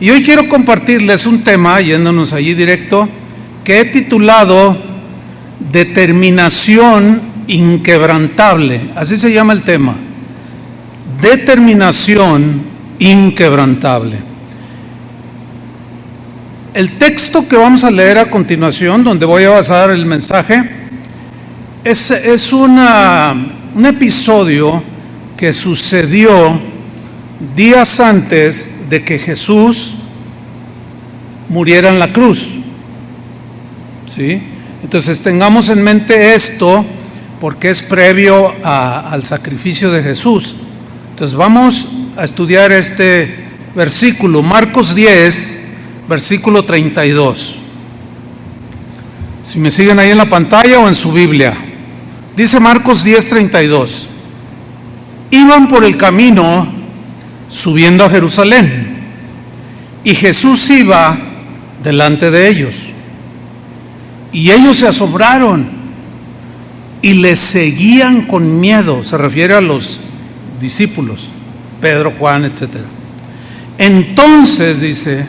Y hoy quiero compartirles un tema, yéndonos allí directo, que he titulado Determinación inquebrantable. Así se llama el tema. Determinación inquebrantable. El texto que vamos a leer a continuación, donde voy a basar el mensaje, es un episodio que sucedió días antes de que Jesús muriera en la cruz. ¿Sí? Entonces tengamos en mente esto porque es previo al sacrificio de Jesús. Entonces vamos a estudiar este versículo, Marcos 10, versículo 32. Si me siguen ahí en la pantalla o en su Biblia. Dice Marcos 10, 32. Iban por el camino subiendo a Jerusalén, y Jesús iba delante de ellos. Y ellos se asombraron y le seguían con miedo. Se refiere a los discípulos, Pedro, Juan, etc. Entonces, dice,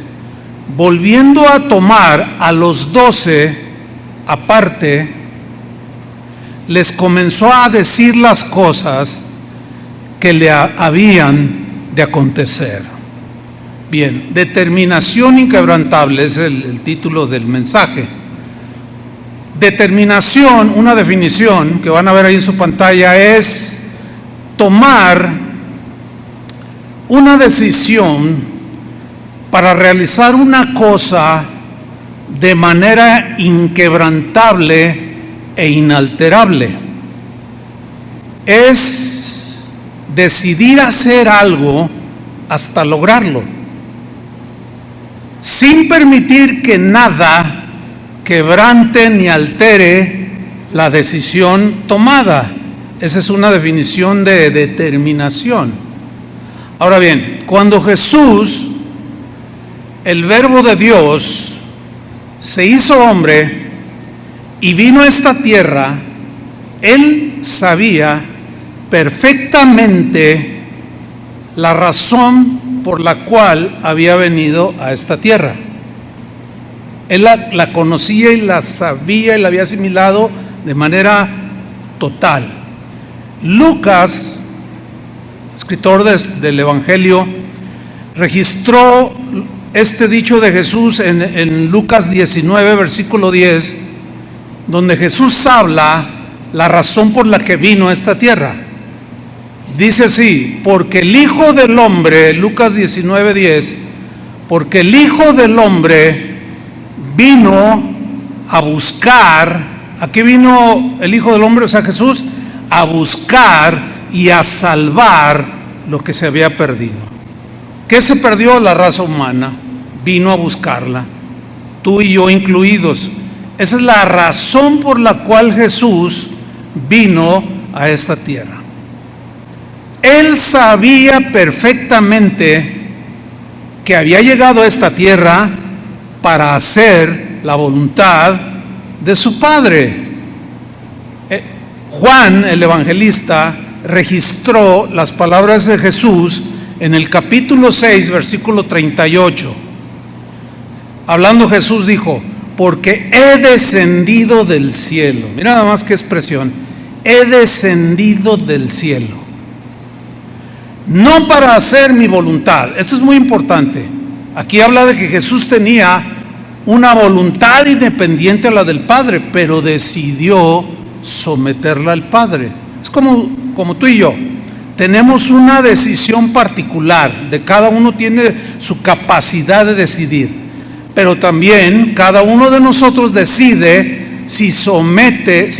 volviendo a tomar a los 12 aparte, les comenzó a decir las cosas que le habían de acontecer. Bien, determinación inquebrantable es el título del mensaje. Determinación, una definición que van a ver ahí en su pantalla, es tomar una decisión para realizar una cosa de manera inquebrantable e inalterable. Es decidir hacer algo hasta lograrlo, sin permitir que nada quebrante ni altere la decisión tomada. Esa es una definición de determinación. Ahora bien, cuando Jesús, el Verbo de Dios, se hizo hombre y vino a esta tierra, Él sabía perfectamente la razón por la cual había venido a esta tierra. Él la conocía y la sabía y la había asimilado de manera total. Lucas, escritor del Evangelio, registró este dicho de Jesús en Lucas 19, versículo 10, donde Jesús habla la razón por la que vino a esta tierra. Dice así: porque el Hijo del Hombre, Lucas 19, 10, porque el Hijo del Hombre vino a buscar. ¿A qué vino el Hijo del Hombre? O sea, Jesús, a buscar y a salvar lo que se había perdido. ¿Qué se perdió? La raza humana. Vino a buscarla, tú y yo incluidos. Esa es la razón por la cual Jesús vino a esta tierra. Él sabía perfectamente que había llegado a esta tierra para hacer la voluntad de su Padre. Juan, el evangelista, registró las palabras de Jesús en el capítulo 6, versículo 38. Hablando Jesús dijo: porque he descendido del cielo. Mira nada más qué expresión: he descendido del cielo, no para hacer mi voluntad. Esto es muy importante. Aquí habla de que Jesús tenía una voluntad independiente a la del Padre, pero decidió someterla al Padre. Es como tú y yo. Tenemos una decisión particular, de cada uno tiene su capacidad de decidir, pero también cada uno de nosotros decide si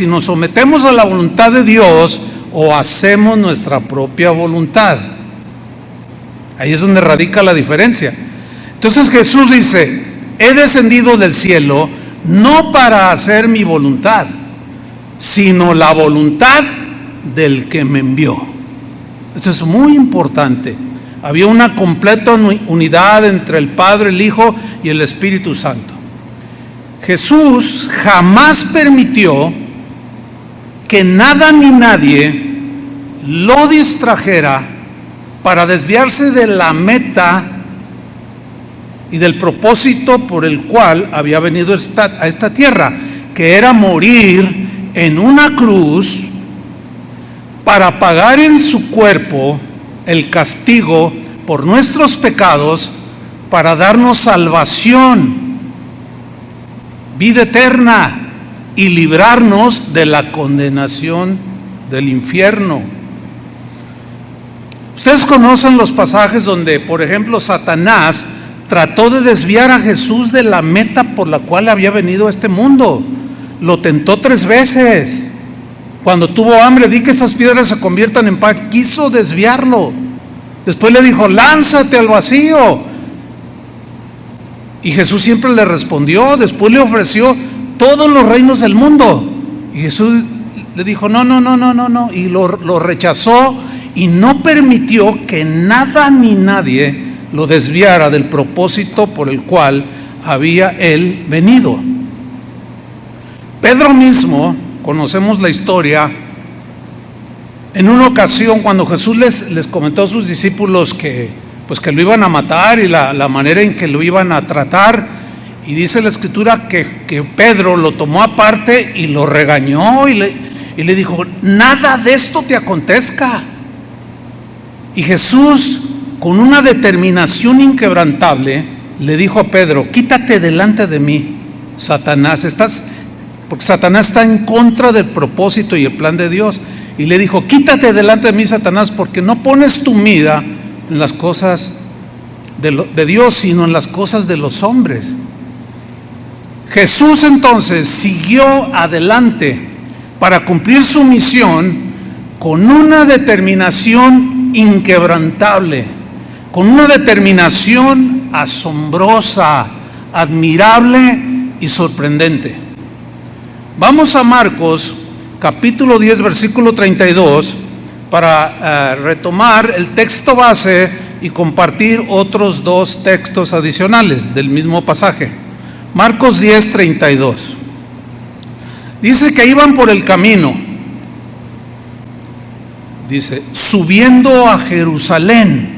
nos sometemos a la voluntad de Dios o hacemos nuestra propia voluntad. Ahí es donde radica la diferencia. Entonces Jesús dice: he descendido del cielo no para hacer mi voluntad, sino la voluntad del que me envió. Eso es muy importante. Había una completa unidad entre el Padre, el Hijo y el Espíritu Santo. Jesús jamás permitió que nada ni nadie lo distrajera para desviarse de la meta y del propósito por el cual había venido a esta tierra, que era morir en una cruz para pagar en su cuerpo el castigo por nuestros pecados, para darnos salvación, vida eterna, y librarnos de la condenación del infierno. Ustedes conocen los pasajes donde, por ejemplo, Satanás trató de desviar a Jesús de la meta por la cual había venido a este mundo. Lo tentó 3 veces. Cuando tuvo hambre, di que esas piedras se conviertan en pan. Quiso desviarlo. Después le dijo, lánzate al vacío. Y Jesús siempre le respondió. Después le ofreció todos los reinos del mundo. Y Jesús le dijo, no. Y lo rechazó y no permitió que nada ni nadie lo desviara del propósito por el cual había él venido. Pedro mismo, conocemos la historia, en una ocasión cuando Jesús les comentó a sus discípulos que lo iban a matar y la manera en que lo iban a tratar, y dice la escritura que Pedro lo tomó aparte y lo regañó y le dijo, nada de esto te acontezca. Y Jesús, con una determinación inquebrantable, le dijo a Pedro, quítate delante de mí, Satanás, porque Satanás está en contra del propósito y el plan de Dios. Y le dijo, quítate delante de mí, Satanás, porque no pones tu mira en las cosas de Dios, sino en las cosas de los hombres. Jesús entonces siguió adelante para cumplir su misión con una determinación inquebrantable, con una determinación asombrosa, admirable y sorprendente. Vamos a Marcos capítulo 10 versículo 32 para retomar el texto base y compartir otros 2 textos adicionales del mismo pasaje. Marcos 10, 32. Dice que iban por el camino, dice, subiendo a Jerusalén,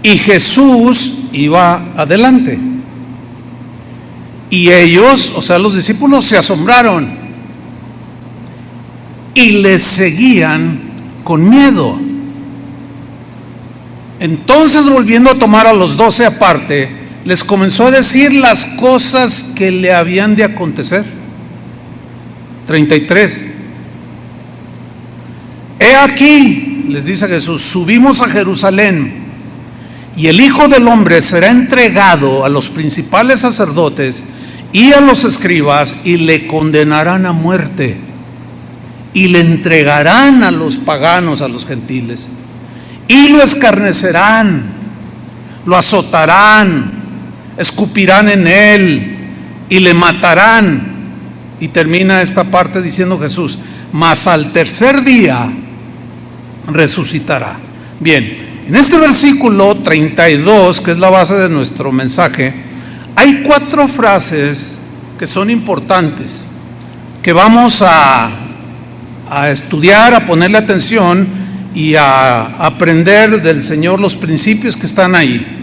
y Jesús iba adelante. Y ellos, o sea, los discípulos, se asombraron y les seguían con miedo. Entonces, volviendo a tomar a los 12 aparte, les comenzó a decir las cosas que le habían de acontecer. 33. He aquí, les dice Jesús, subimos a Jerusalén, y el Hijo del Hombre será entregado a los principales sacerdotes y a los escribas, y le condenarán a muerte, y le entregarán a los paganos, a los gentiles, y lo escarnecerán, lo azotarán, escupirán en él y le matarán. Y termina esta parte diciendo Jesús, mas al tercer día resucitará. Bien, en este versículo 32, que es la base de nuestro mensaje, hay 4 frases que son importantes, que vamos a estudiar, a ponerle atención y a aprender del Señor los principios que están ahí.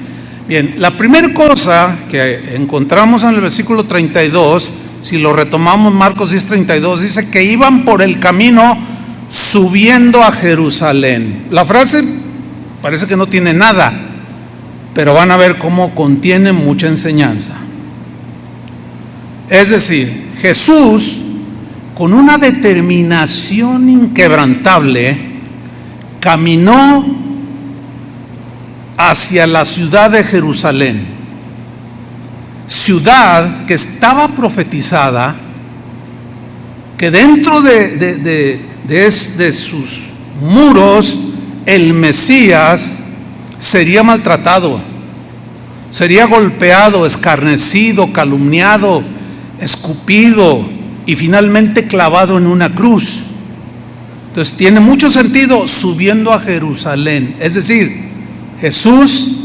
Bien, la primera cosa que encontramos en el versículo 32, si lo retomamos, Marcos 10:32, dice que iban por el camino subiendo a Jerusalén. La frase parece que no tiene nada, pero van a ver cómo contiene mucha enseñanza. Es decir, Jesús, con una determinación inquebrantable, caminó hacia la ciudad de Jerusalén, ciudad que estaba profetizada, que dentro de sus muros el Mesías sería maltratado, sería golpeado, escarnecido, calumniado, escupido y finalmente clavado en una cruz. Entonces tiene mucho sentido subiendo a Jerusalén, es decir, Jesús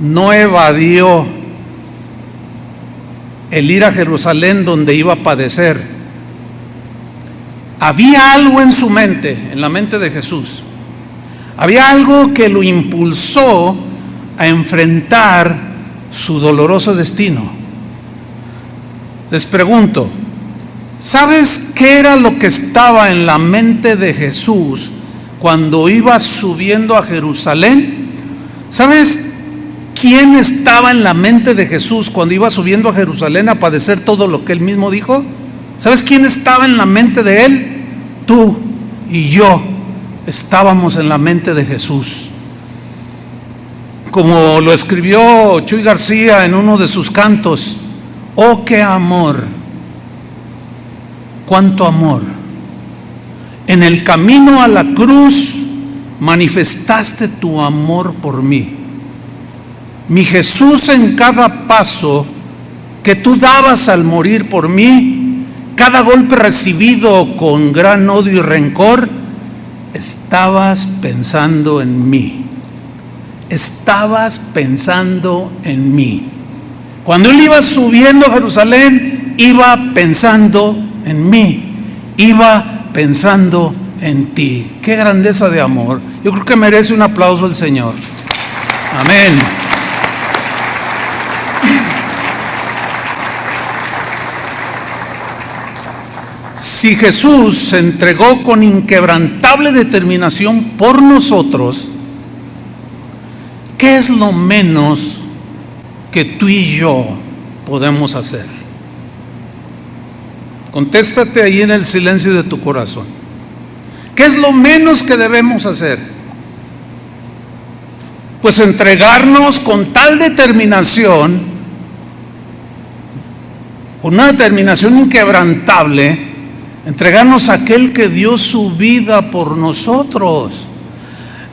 no evadió el ir a Jerusalén donde iba a padecer. Había algo en su mente, en la mente de Jesús. Había algo que lo impulsó a enfrentar su doloroso destino. Les pregunto, ¿sabes qué era lo que estaba en la mente de Jesús cuando iba subiendo a Jerusalén? ¿Sabes quién estaba en la mente de Jesús cuando iba subiendo a Jerusalén a padecer todo lo que él mismo dijo? ¿Sabes quién estaba en la mente de él? Tú y yo estábamos en la mente de Jesús. Como lo escribió Chuy García en uno de sus cantos: oh, qué amor, cuánto amor. En el camino a la cruz manifestaste tu amor por mí. Mi Jesús, en cada paso que tú dabas al morir por mí, cada golpe recibido con gran odio y rencor, estabas pensando en mí. Estabas pensando en mí. Cuando él iba subiendo a Jerusalén, iba pensando en mí, iba pensando en ti. Qué grandeza de amor. Yo creo que merece un aplauso el Señor. Amén. Si Jesús se entregó con inquebrantable determinación por nosotros, ¿qué es lo menos que tú y yo podemos hacer? Contéstate ahí en el silencio de tu corazón. ¿Qué es lo menos que debemos hacer? Pues entregarnos con tal determinación, con una determinación inquebrantable, entregarnos a aquel que dio su vida por nosotros.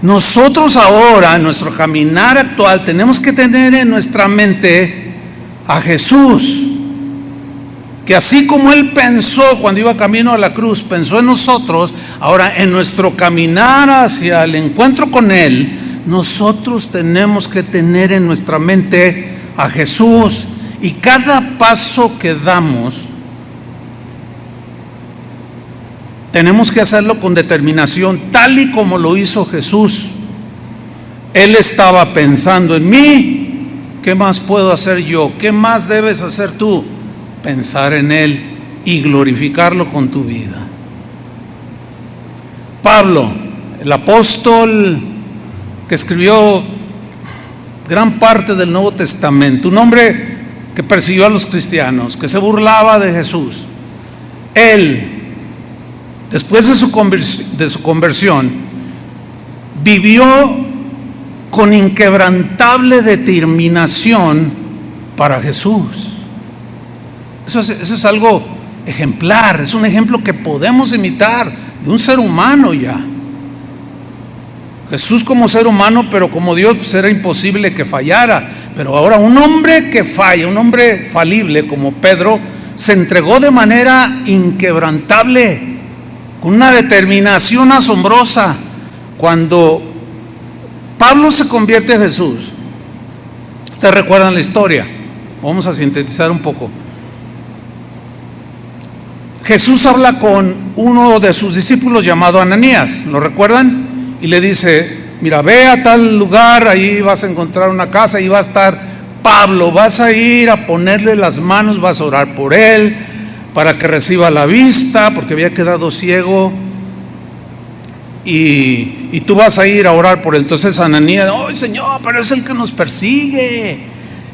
Nosotros ahora, en nuestro caminar actual, tenemos que tener en nuestra mente a Jesús, que así como Él pensó cuando iba camino a la cruz, pensó en nosotros. Ahora, en nuestro caminar hacia el encuentro con Él, nosotros tenemos que tener en nuestra mente a Jesús, y cada paso que damos tenemos que hacerlo con determinación, tal y como lo hizo Jesús. Él estaba pensando en mí. ¿Qué más puedo hacer yo? ¿Qué más debes hacer tú? Pensar en Él y glorificarlo con tu vida. Pablo, el apóstol que escribió gran parte del Nuevo Testamento, un hombre que persiguió a los cristianos, que se burlaba de Jesús. Él, después de su conversión, vivió con inquebrantable determinación para Jesús. Eso es algo ejemplar, es un ejemplo que podemos imitar de un ser humano ya. Jesús como ser humano, pero como Dios, pues era imposible que fallara. Pero ahora un hombre que falla, un hombre falible como Pedro, se entregó de manera inquebrantable, con una determinación asombrosa. Cuando Pablo se convierte a Jesús, ustedes recuerdan la historia, vamos a sintetizar un poco. Jesús habla con uno de sus discípulos llamado Ananías, ¿lo recuerdan? Y le dice: mira, ve a tal lugar, ahí vas a encontrar una casa, ahí va a estar Pablo, vas a ir a ponerle las manos, vas a orar por él para que reciba la vista, porque había quedado ciego, y tú vas a ir a orar por él. Entonces Ananías: ¡ay, Señor, pero es el que nos persigue,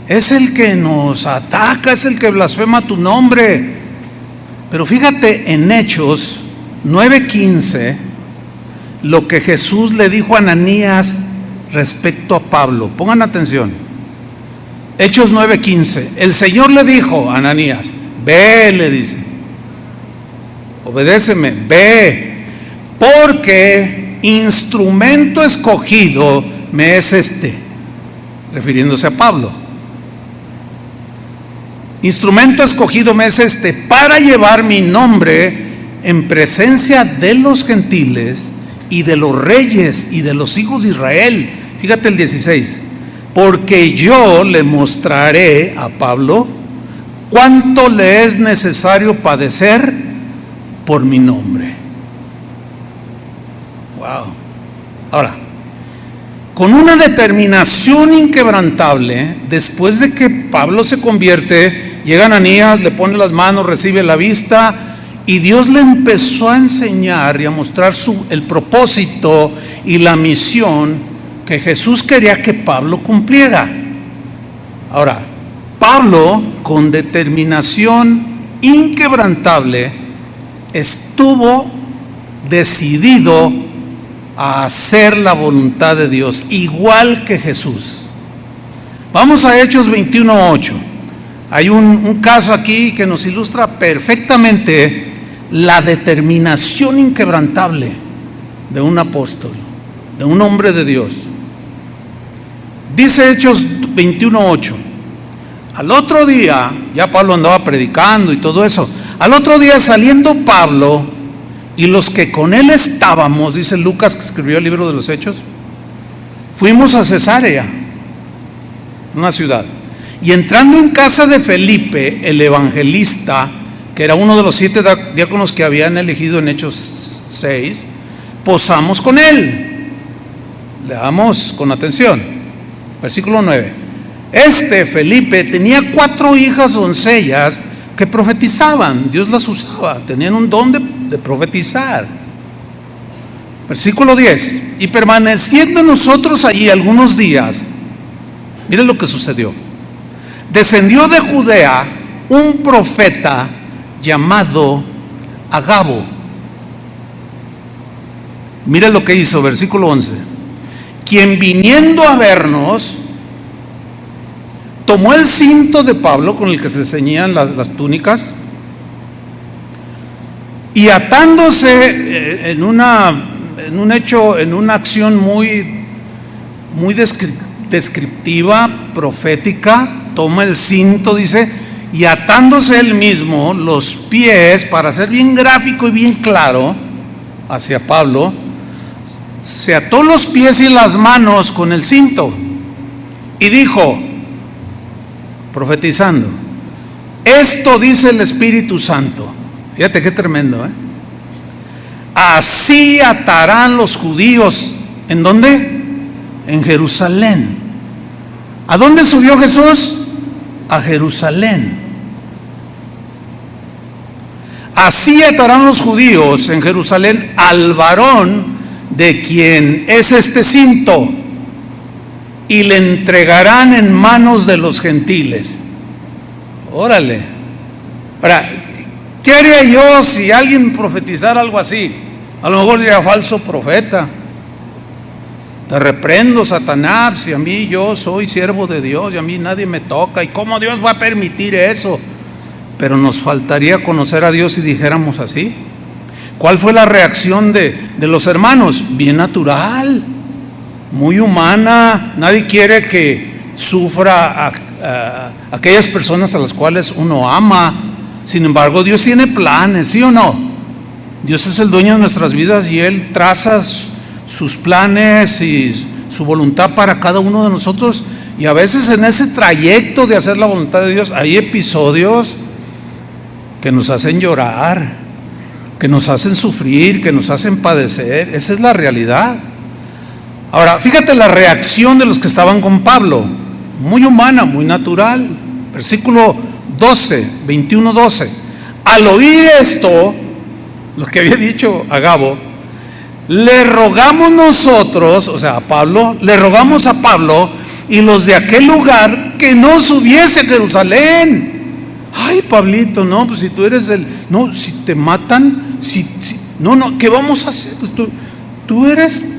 es el que nos ataca, es el que blasfema tu nombre! Pero fíjate en Hechos 9:15 lo que Jesús le dijo a Ananías respecto a Pablo. Pongan atención. Hechos 9:15. El Señor le dijo a Ananías: ve, le dice, obedéceme, ve, porque instrumento escogido me es este, refiriéndose a Pablo. Instrumento escogido me es este, para llevar mi nombre en presencia de los gentiles y de los reyes y de los hijos de Israel. Fíjate el 16. Porque yo le mostraré a Pablo cuánto le es necesario padecer por mi nombre. Wow. Ahora, con una determinación inquebrantable, después de que Pablo se convierte, llega Ananías, le pone las manos, recibe la vista, y Dios le empezó a enseñar y a mostrar el propósito y la misión que Jesús quería que Pablo cumpliera. Ahora, Pablo, con determinación inquebrantable, estuvo decidido a hacer la voluntad de Dios, igual que Jesús. Vamos a Hechos 21:8. Hay un caso aquí que nos ilustra perfectamente la determinación inquebrantable de un apóstol, de un hombre de Dios. Dice Hechos 21:8. Al otro día, ya Pablo andaba predicando y todo eso, al otro día saliendo Pablo y los que con él estábamos, dice Lucas, que escribió el libro de los Hechos, fuimos a Cesarea, una ciudad, y entrando en casa de Felipe, el evangelista, que era uno de los 7 diáconos que habían elegido en Hechos 6, posamos con él. Leamos con atención, versículo 9. Felipe tenía 4 hijas doncellas que profetizaban, Dios las usaba, tenían un don de profetizar. Versículo 10. Y permaneciendo nosotros allí algunos días, miren lo que sucedió. Descendió de Judea un profeta llamado Agabo. Miren lo que hizo, versículo 11. Quien viniendo a vernos, tomó el cinto de Pablo con el que se ceñían las túnicas y atándose en una acción muy descriptiva, profética, toma el cinto, dice, y atándose él mismo los pies, para ser bien gráfico y bien claro hacia Pablo, se ató los pies y las manos con el cinto y dijo, profetizando, esto dice el Espíritu Santo. Fíjate qué tremendo, ¿eh? Así atarán los judíos. ¿En dónde? En Jerusalén. ¿A dónde subió Jesús? A Jerusalén. Así atarán los judíos en Jerusalén al varón de quien es este cinto, y le entregarán en manos de los gentiles. Órale. Ahora, ¿qué haría yo si alguien profetizara algo así? A lo mejor diría, falso profeta. Te reprendo, Satanás, si a mí yo soy siervo de Dios y a mí nadie me toca. ¿Y cómo Dios va a permitir eso? Pero nos faltaría conocer a Dios si dijéramos así. ¿Cuál fue la reacción de los hermanos? Bien natural, muy humana. Nadie quiere que sufra a aquellas personas a las cuales uno ama. Sin embargo, Dios tiene planes, ¿sí o no? Dios es el dueño de nuestras vidas y Él traza sus planes y su voluntad para cada uno de nosotros. Y a veces en ese trayecto de hacer la voluntad de Dios hay episodios que nos hacen llorar, que nos hacen sufrir, que nos hacen padecer. Esa es la realidad. Ahora, fíjate la reacción de los que estaban con Pablo, muy humana, muy natural. Versículo 12, 21-12. Al oír esto, lo que había dicho Agabo, le rogamos nosotros, o sea, a Pablo, le rogamos a Pablo y los de aquel lugar que no subiese a Jerusalén. Ay, Pablito, no, pues si tú eres no, si te matan, no, ¿qué vamos a hacer? Pues tú eres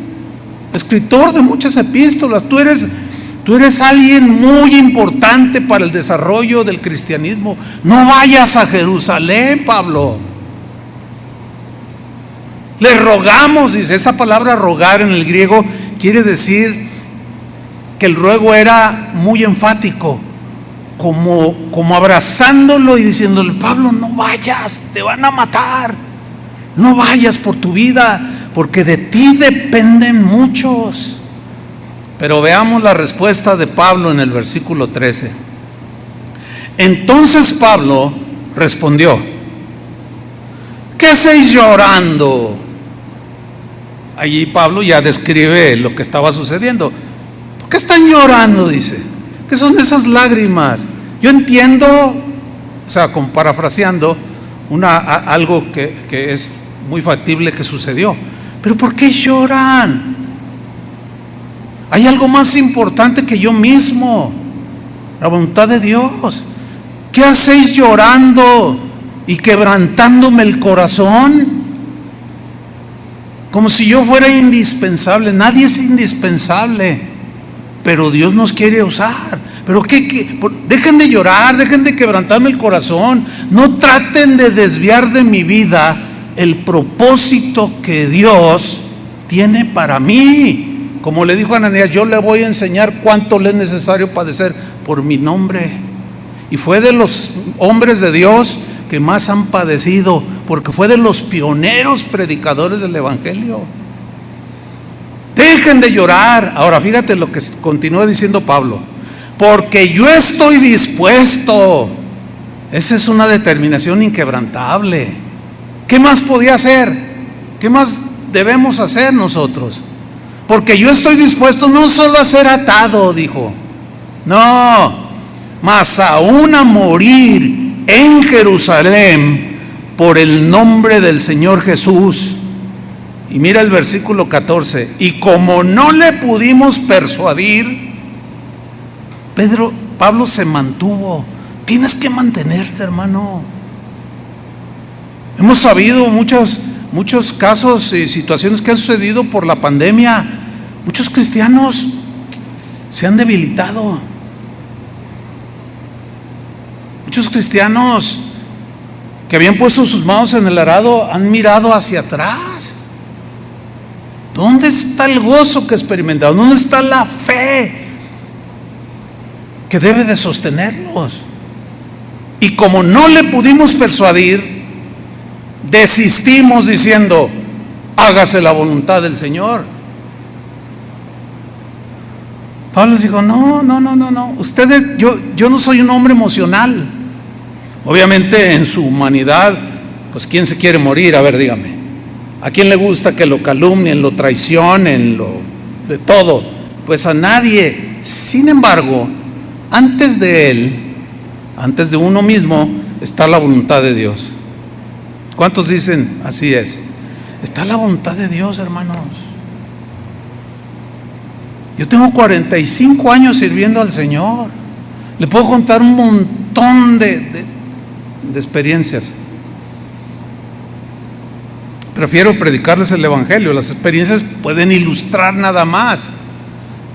escritor de muchas epístolas, tú eres alguien muy importante para el desarrollo del cristianismo. No vayas a Jerusalén, Pablo. Le rogamos, dice, esa palabra rogar en el griego quiere decir que el ruego era muy enfático, como abrazándolo y diciéndole, Pablo, no vayas, te van a matar, no vayas por tu vida, porque de ti dependen muchos. Pero veamos la respuesta de Pablo en el versículo 13. Entonces Pablo respondió, ¿qué estáis llorando? Allí Pablo ya describe lo que estaba sucediendo. qué están llorando? Dice. ¿Qué son esas lágrimas? Yo entiendo, o sea, como parafraseando, algo que es muy factible que sucedió. Pero ¿por qué lloran? Hay algo más importante que yo mismo, la voluntad de Dios. ¿Qué hacéis llorando y quebrantándome el corazón? Como si yo fuera indispensable. Nadie es indispensable, pero Dios nos quiere usar. Pero dejen de llorar, dejen de quebrantarme el corazón. No traten de desviar de mi vida el propósito que Dios tiene para mí. Como le dijo a Ananías, yo le voy a enseñar cuánto le es necesario padecer por mi nombre. Y fue de los hombres de Dios que más han padecido, porque fue de los pioneros predicadores del Evangelio. Dejen de llorar. Ahora fíjate lo que continúa diciendo Pablo: porque yo estoy dispuesto. Esa es una determinación inquebrantable. ¿Qué más podía hacer? ¿Qué más debemos hacer nosotros? Porque yo estoy dispuesto no solo a ser atado, dijo, no, mas aún a morir en Jerusalén por el nombre del Señor Jesús. Y mira el versículo 14: y como no le pudimos persuadir, Pablo se mantuvo. Tienes que mantenerte, hermano. Hemos sabido muchos casos y situaciones que han sucedido por la pandemia. Muchos cristianos se han debilitado. Muchos cristianos que habían puesto sus manos en el arado han mirado hacia atrás. ¿Dónde está el gozo que experimentaron? ¿Dónde está la fe que debe de sostenerlos? Y como no le pudimos persuadir, desistimos diciendo: hágase la voluntad del Señor. Pablo les dijo: no, ustedes, yo no soy un hombre emocional. Obviamente en su humanidad, pues ¿quién se quiere morir? A ver, dígame, ¿a quién le gusta que lo calumnien, lo traicionen, de todo? Pues a nadie. Sin embargo, antes de él, antes de uno mismo, está la voluntad de Dios. ¿Cuántos dicen así es? Está la voluntad de Dios, hermanos. Yo tengo 45 años sirviendo al Señor. Le puedo contar un montón de experiencias. Prefiero predicarles el Evangelio. Las experiencias pueden ilustrar nada más.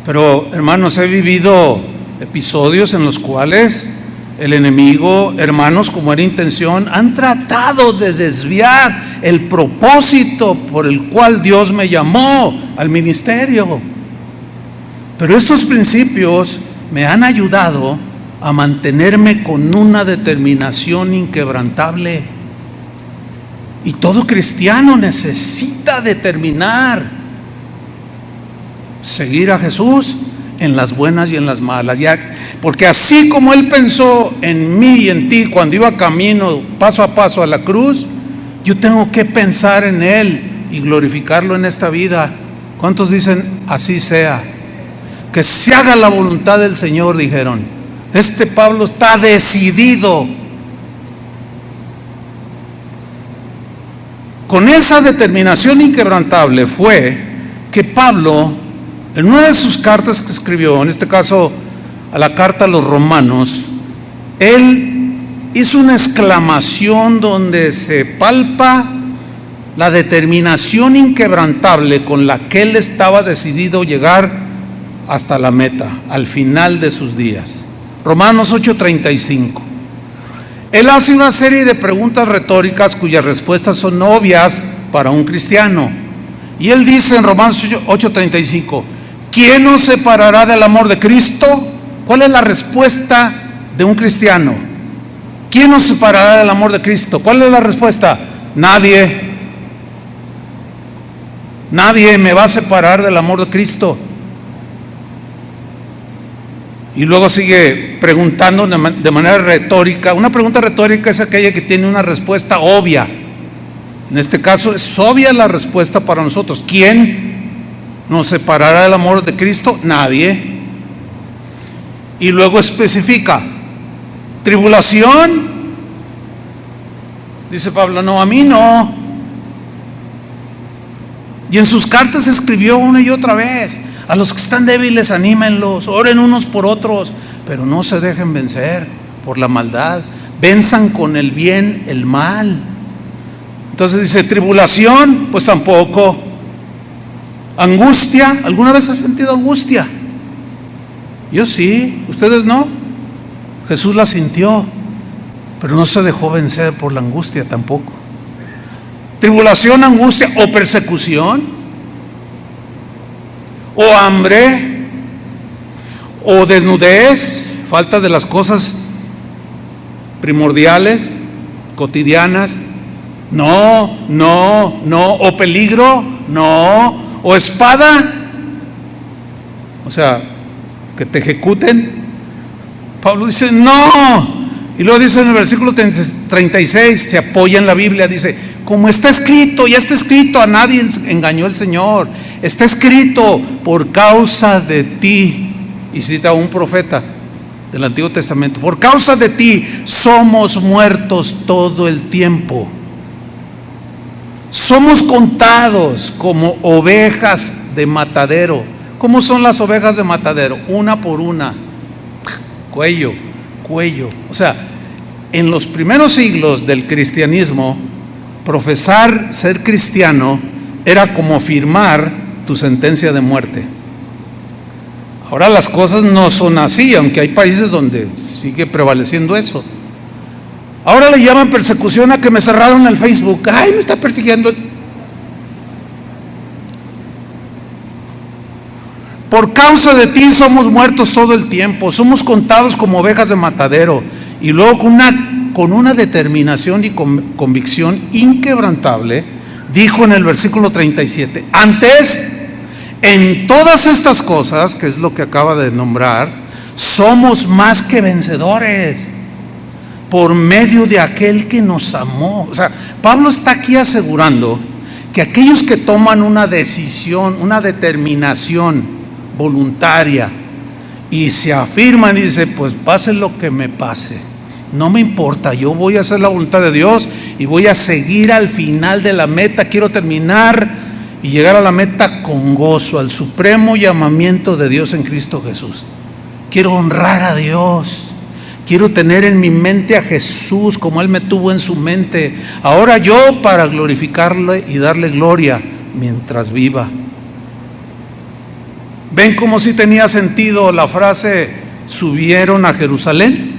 Pero, hermanos, he vivido episodios en los cuales el enemigo, hermanos, como era intención, han tratado de desviar el propósito por el cual Dios me llamó al ministerio. Pero estos principios me han ayudado a mantenerme con una determinación inquebrantable. Y todo cristiano necesita determinar seguir a Jesús en las buenas y en las malas, porque así como Él pensó en mí y en ti cuando iba camino paso a paso a la cruz, yo tengo que pensar en Él y glorificarlo en esta vida. ¿Cuántos dicen así sea? Que se haga la voluntad del Señor, dijeron. Pablo está decidido. Con esa determinación inquebrantable fue que Pablo, en una de sus cartas que escribió, en este caso a la carta a los romanos, él hizo una exclamación donde se palpa la determinación inquebrantable con la que él estaba decidido llegar hasta la meta, al final de sus días. Romanos 8:35. Él hace una serie de preguntas retóricas cuyas respuestas son obvias para un cristiano. Y él dice en Romanos 8:35: ¿quién nos separará del amor de Cristo? ¿Cuál es la respuesta de un cristiano? ¿Quién nos separará del amor de Cristo? ¿Cuál es la respuesta? Nadie. Nadie me va a separar del amor de Cristo. Y luego sigue preguntando de manera retórica. Una pregunta retórica es aquella que tiene una respuesta obvia. En este caso es obvia la respuesta para nosotros. ¿Quién nos separará del amor de Cristo? Nadie. y luego especifica, tribulación. Dice Pablo, no, a mí no. Y en sus cartas escribió una y otra vez, a los que están débiles anímenlos, oren unos por otros, pero no se dejen vencer por la maldad, venzan con el bien el mal. Entonces dice, tribulación, pues tampoco. Angustia, ¿alguna vez has sentido angustia? Yo sí, ustedes no. Jesús la sintió, pero no se dejó vencer por la angustia tampoco. Tribulación, angustia o persecución, o hambre, o desnudez, falta de las cosas primordiales, cotidianas. No, o peligro, no, o espada, o sea, que te ejecuten. Pablo dice, no. Y luego dice en el versículo 36, se apoya en la Biblia, dice, como está escrito, ya está escrito, a nadie engañó el Señor, está escrito, por causa de ti, y cita a un profeta del Antiguo Testamento, por causa de ti somos muertos todo el tiempo, somos contados como ovejas de matadero. ¿Cómo son las ovejas de matadero? Una por una, cuello. O sea, en los primeros siglos del cristianismo, profesar ser cristiano era como firmar tu sentencia de muerte. Ahora las cosas no son así, aunque hay países donde sigue prevaleciendo eso. Ahora le llaman persecución a que me cerraron el Facebook. Ay, me está persiguiendo. Por causa de ti somos muertos todo el tiempo, somos contados como ovejas de matadero. Y luego con una determinación y convicción inquebrantable, dijo en el versículo 37, antes, en todas estas cosas, que es lo que acaba de nombrar, somos más que vencedores, por medio de aquel que nos amó. O sea, Pablo está aquí asegurando que aquellos que toman una decisión, una determinación voluntaria y se afirman y dicen, pues pase lo que me pase, no me importa, yo voy a hacer la voluntad de Dios y voy a seguir al final de la meta, quiero terminar y llegar a la meta con gozo, al supremo llamamiento de Dios en Cristo Jesús. Quiero honrar a Dios, quiero tener en mi mente a Jesús como Él me tuvo en su mente, ahora yo para glorificarle y darle gloria mientras viva. ¿Ven cómo sí tenía sentido la frase, subieron a Jerusalén?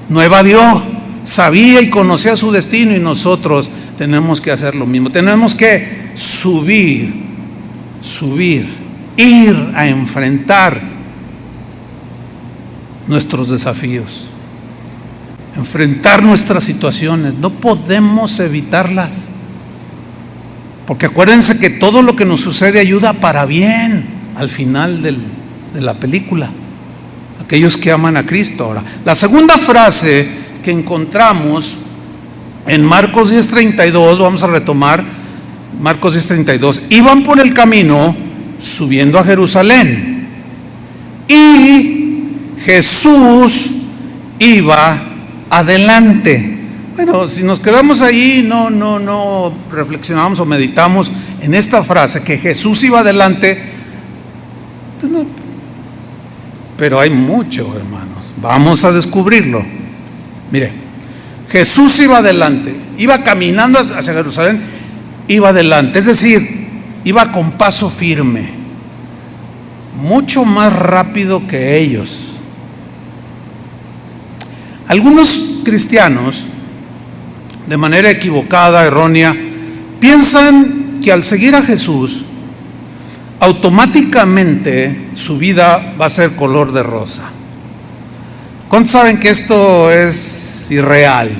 No evadió, sabía y conocía su destino, y nosotros tenemos que hacer lo mismo. Tenemos que subir, ir a enfrentar nuestros desafíos, enfrentar nuestras situaciones. No podemos evitarlas, porque acuérdense que todo lo que nos sucede ayuda para bien al final de la película, aquellos que aman a Cristo. Ahora, la segunda frase que encontramos en Marcos 10:32, vamos a retomar Marcos 10:32, iban por el camino subiendo a Jerusalén y Jesús iba adelante. Bueno, si nos quedamos ahí, no reflexionamos o meditamos en esta frase, que Jesús iba adelante, pues no, pero hay mucho, hermanos, vamos a descubrirlo. Mire, Jesús iba adelante, iba caminando hacia Jerusalén, iba adelante, es decir, iba con paso firme, mucho más rápido que ellos. Algunos cristianos, de manera equivocada, errónea, piensan que al seguir a Jesús, automáticamente su vida va a ser color de rosa. ¿Cuántos saben que esto es irreal?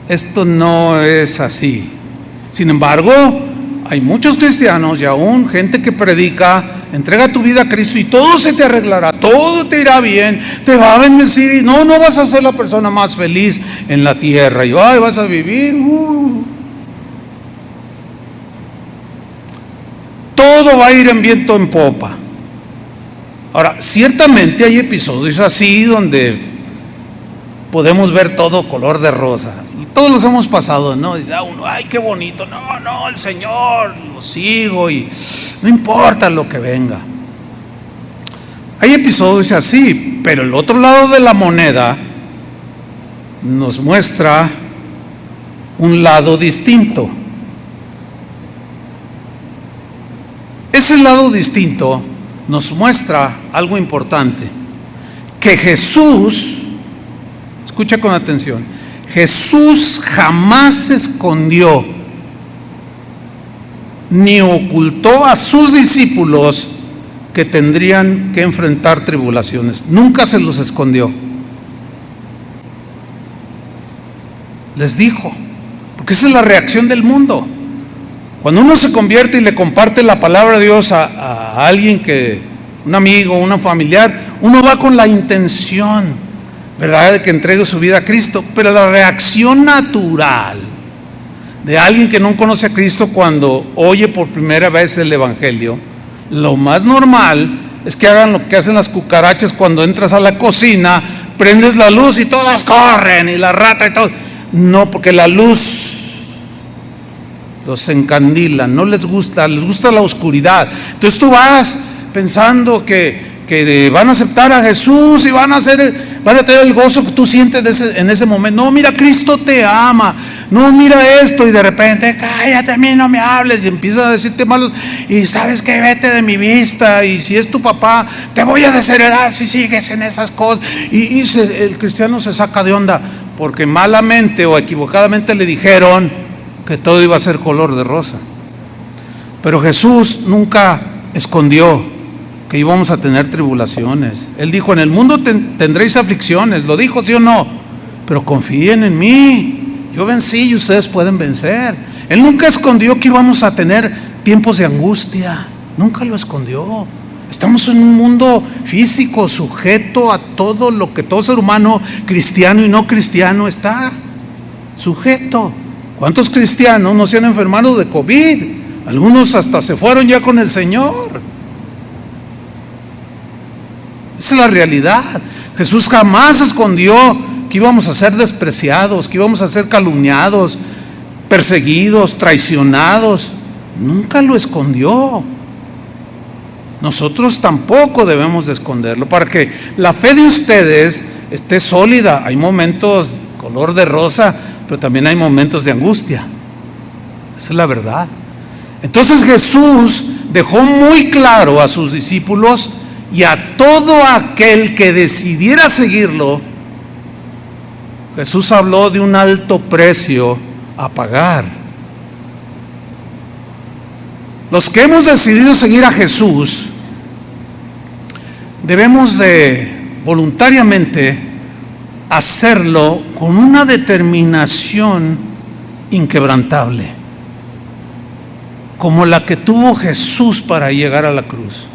Esto no es así. Sin embargo, hay muchos cristianos y aún gente que predica, entrega tu vida a Cristo y todo se te arreglará, todo te irá bien, te va a bendecir y no vas a ser la persona más feliz en la tierra y vas a vivir. Todo va a ir en viento en popa. Ahora, ciertamente hay episodios así donde podemos ver todo color de rosas. Todos los hemos pasado, ¿no? Dice uno, ay, qué bonito. No, el Señor, lo sigo y no importa lo que venga. Hay episodios así, pero el otro lado de la moneda nos muestra un lado distinto. Ese lado distinto nos muestra algo importante, que Jesús, escucha con atención, Jesús jamás se escondió ni ocultó a sus discípulos que tendrían que enfrentar tribulaciones. Nunca se los escondió. Les dijo, porque esa es la reacción del mundo. Cuando uno se convierte y le comparte la palabra de Dios a alguien un amigo, un familiar, uno va con la intención, ¿verdad?, de que entregue su vida a Cristo. Pero la reacción natural de alguien que no conoce a Cristo cuando oye por primera vez el Evangelio, lo más normal es que hagan lo que hacen las cucarachas cuando entras a la cocina, prendes la luz y todas corren, y la rata y todo. No, porque la luz los encandila, no les gusta la oscuridad. Entonces tú vas pensando que van a aceptar a Jesús y van a tener el gozo que tú sientes en ese momento. No, mira, Cristo te ama. No, mira esto, y de repente, cállate, a mí no me hables, y empieza a decirte malos, y sabes que vete de mi vista, y si es tu papá, te voy a desheredar si sigues en esas cosas. Y el cristiano se saca de onda, porque malamente o equivocadamente le dijeron que todo iba a ser color de rosa. Pero Jesús nunca escondió que íbamos a tener tribulaciones. Él dijo, en el mundo tendréis aflicciones. Lo dijo, ¿sí o no? Pero confíen en mí, yo vencí y ustedes pueden vencer. Él nunca escondió que íbamos a tener tiempos de angustia. Nunca lo escondió. Estamos en un mundo físico sujeto a todo lo que todo ser humano, cristiano y no cristiano, está sujeto. ¿Cuántos cristianos no se han enfermado de COVID? Algunos hasta se fueron ya con el Señor. Esa es la realidad. Jesús jamás escondió que íbamos a ser despreciados, que íbamos a ser calumniados, perseguidos, traicionados. Nunca lo escondió. Nosotros tampoco debemos de esconderlo, para que la fe de ustedes esté sólida. Hay momentos color de rosa, pero también hay momentos de angustia. Esa es la verdad. Entonces Jesús dejó muy claro a sus discípulos y a todo aquel que decidiera seguirlo. Jesús habló de un alto precio a pagar. Los que hemos decidido seguir a Jesús debemos de voluntariamente hacerlo con una determinación inquebrantable, como la que tuvo Jesús para llegar a la cruz.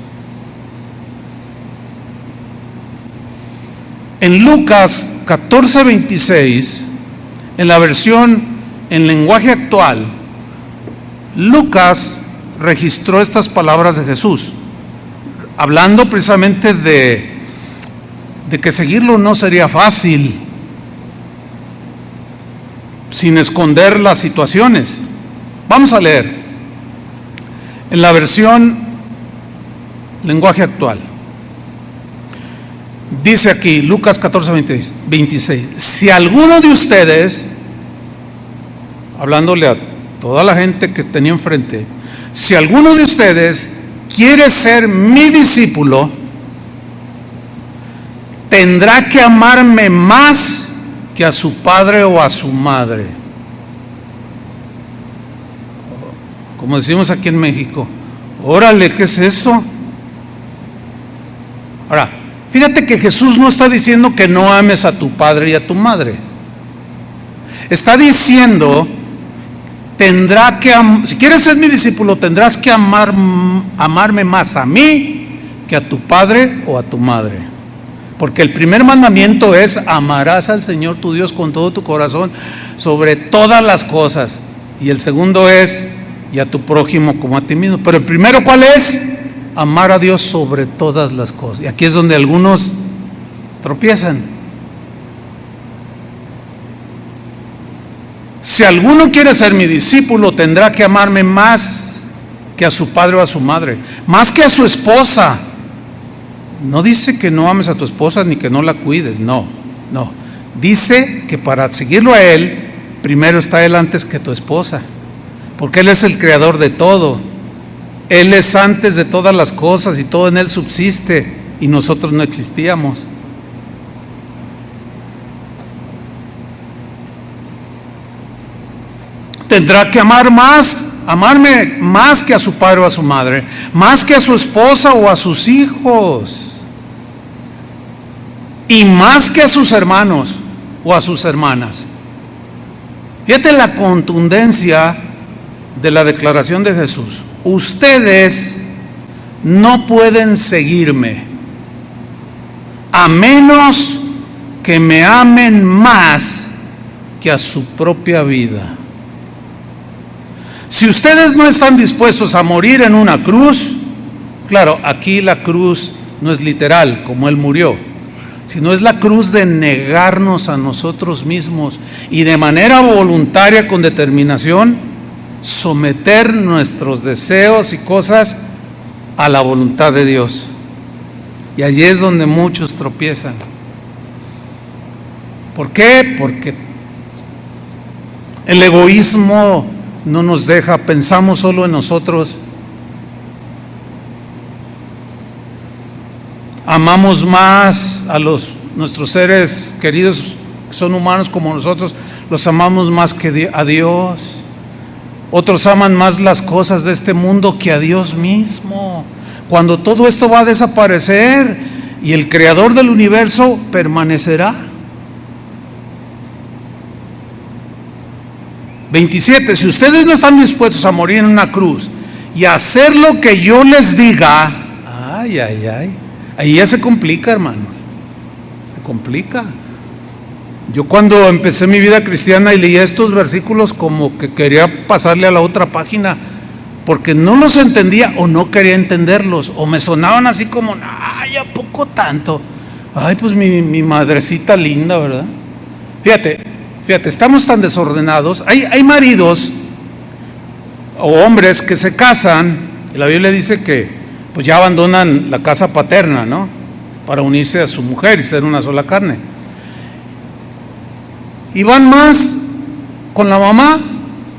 En Lucas 14:26, en la versión en lenguaje actual, Lucas registró estas palabras de Jesús, hablando precisamente de que seguirlo no sería fácil, sin esconder las situaciones. Vamos a leer en la versión lenguaje actual. Dice aquí, Lucas 14:26, si alguno de ustedes, hablándole a toda la gente que tenía enfrente, si alguno de ustedes quiere ser mi discípulo, tendrá que amarme más que a su padre o a su madre. Como decimos aquí en México, órale, ¿qué es eso? Ahora, fíjate que Jesús no está diciendo que no ames a tu padre y a tu madre. Está diciendo, si quieres ser mi discípulo, tendrás que amarme más a mí que a tu padre o a tu madre. Porque el primer mandamiento es: amarás al Señor tu Dios con todo tu corazón, sobre todas las cosas. Y el segundo es: y a tu prójimo como a ti mismo. Pero el primero, ¿cuál es? amar a Dios sobre todas las cosas. Y aquí es donde algunos tropiezan. Si alguno quiere ser mi discípulo, tendrá que amarme más que a su padre o a su madre, más que a su esposa. No dice que no ames a tu esposa ni que no la cuides, no. Dice que para seguirlo a Él, primero está Él antes que tu esposa, porque Él es el creador de todo. Él es antes de todas las cosas y todo en Él subsiste y nosotros no existíamos. Tendrá que amarme más que a su padre o a su madre, más que a su esposa o a sus hijos, y más que a sus hermanos o a sus hermanas. Fíjate la contundencia de la declaración de Jesús. Ustedes no pueden seguirme a menos que me amen más que a su propia vida. Si ustedes no están dispuestos a morir en una cruz, claro, aquí la cruz no es literal, como Él murió, sino es la cruz de negarnos a nosotros mismos y de manera voluntaria, con determinación, someter nuestros deseos y cosas a la voluntad de Dios. Y allí es donde muchos tropiezan. ¿Por qué? Porque el egoísmo no nos deja, pensamos solo en nosotros. Amamos más a nuestros seres queridos que son humanos como nosotros, los amamos más que a Dios. Otros aman más las cosas de este mundo que a Dios mismo. Cuando todo esto va a desaparecer y el creador del universo permanecerá. 27. Si ustedes no están dispuestos a morir en una cruz y a hacer lo que yo les diga, ahí ya se complica, hermanos. Se complica. Yo cuando empecé mi vida cristiana y leía estos versículos, como que quería pasarle a la otra página, porque no los entendía o no quería entenderlos, o me sonaban así como, ay, ¿a poco tanto? Ay, pues mi madrecita linda, ¿verdad? Fíjate, estamos tan desordenados. Hay maridos o hombres que se casan, y la Biblia dice que pues ya abandonan la casa paterna, ¿no?, para unirse a su mujer y ser una sola carne. Y van más con la mamá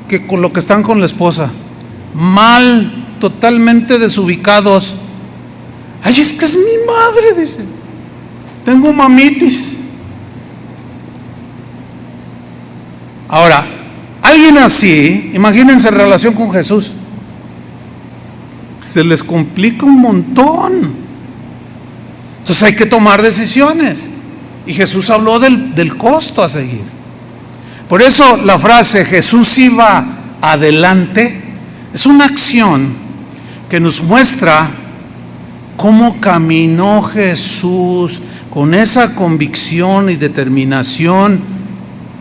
que con lo que están con la esposa. Mal, totalmente desubicados. Ay, es que es mi madre, dice. Tengo mamitis. Ahora, alguien así, imagínense en relación con Jesús. Se les complica un montón. Entonces hay que tomar decisiones. Y Jesús habló del costo a seguir. Por eso la frase Jesús iba adelante es una acción que nos muestra cómo caminó Jesús con esa convicción y determinación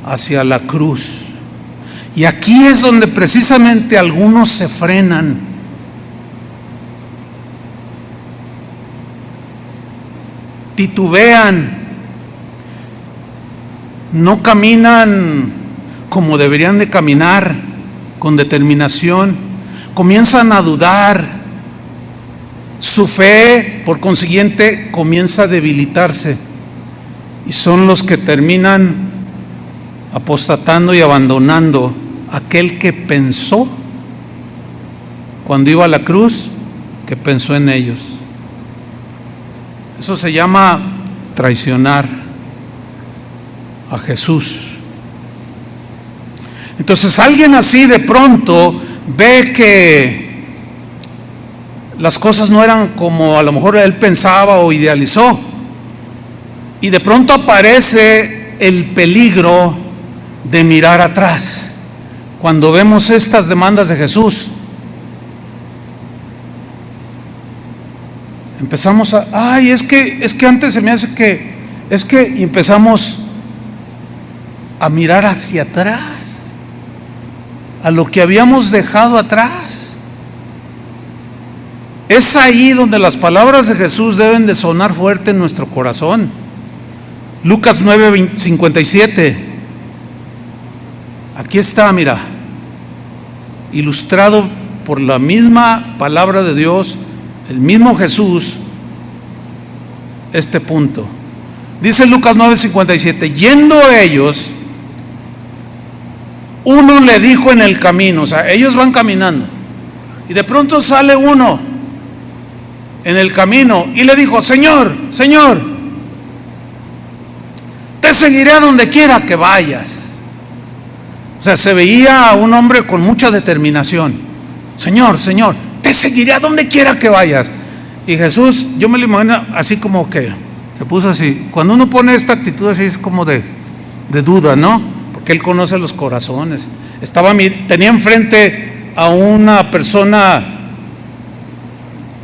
hacia la cruz. Y aquí es donde precisamente algunos se frenan. Titubean, no caminan como deberían de caminar, con determinación, comienzan a dudar, su fe, por consiguiente, comienza a debilitarse, y son los que terminan apostatando y abandonando aquel que pensó, cuando iba a la cruz, que pensó en ellos. Eso se llama traicionar a Jesús. Entonces alguien así de pronto ve que las cosas no eran como a lo mejor él pensaba o idealizó, y de pronto aparece el peligro de mirar atrás. Cuando vemos estas demandas de Jesús, empezamos es que antes se me hace que y empezamos a mirar hacia atrás, a lo que habíamos dejado atrás. Es ahí donde las palabras de Jesús deben de sonar fuerte en nuestro corazón. Lucas 9:57. Aquí está, mira, ilustrado por la misma palabra de Dios, el mismo Jesús, este punto. Dice Lucas 9:57, yendo ellos, uno le dijo en el camino, o sea, ellos van caminando, y de pronto sale uno en el camino y le dijo: Señor, Señor, te seguiré a donde quiera que vayas. O sea, se veía a un hombre con mucha determinación. Señor, Señor, te seguiré a donde quiera que vayas. Y Jesús, yo me lo imagino así como que se puso así. Cuando uno pone esta actitud así es como de duda, ¿no? Porque Él conoce los corazones. Tenía enfrente a una persona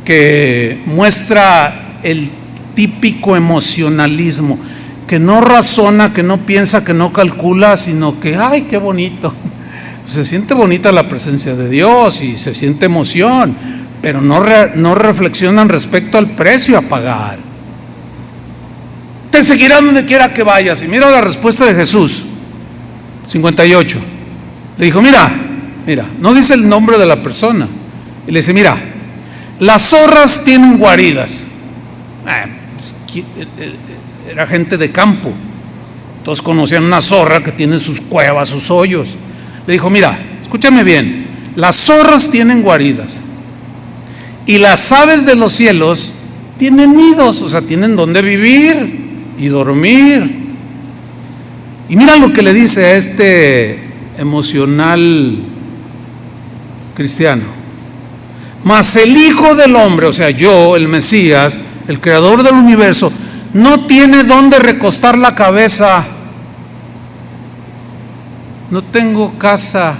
que muestra el típico emocionalismo, que no razona, que no piensa, que no calcula, sino que, ¡ay, qué bonito! Se siente bonita la presencia de Dios y se siente emoción, pero no reflexionan respecto al precio a pagar. Te seguirá donde quiera que vayas. Y mira la respuesta de Jesús, 58. Le dijo: mira, no dice el nombre de la persona. Y le dice: mira, las zorras tienen guaridas. Era gente de campo. Todos conocían una zorra que tiene sus cuevas, sus hoyos. Le dijo: mira, escúchame bien, las zorras tienen guaridas y las aves de los cielos tienen nidos, o sea, tienen donde vivir y dormir. Y mira lo que le dice a este emocional cristiano: mas el Hijo del Hombre, o sea, yo, el Mesías, el creador del universo, no tiene dónde recostar la cabeza. No tengo casa,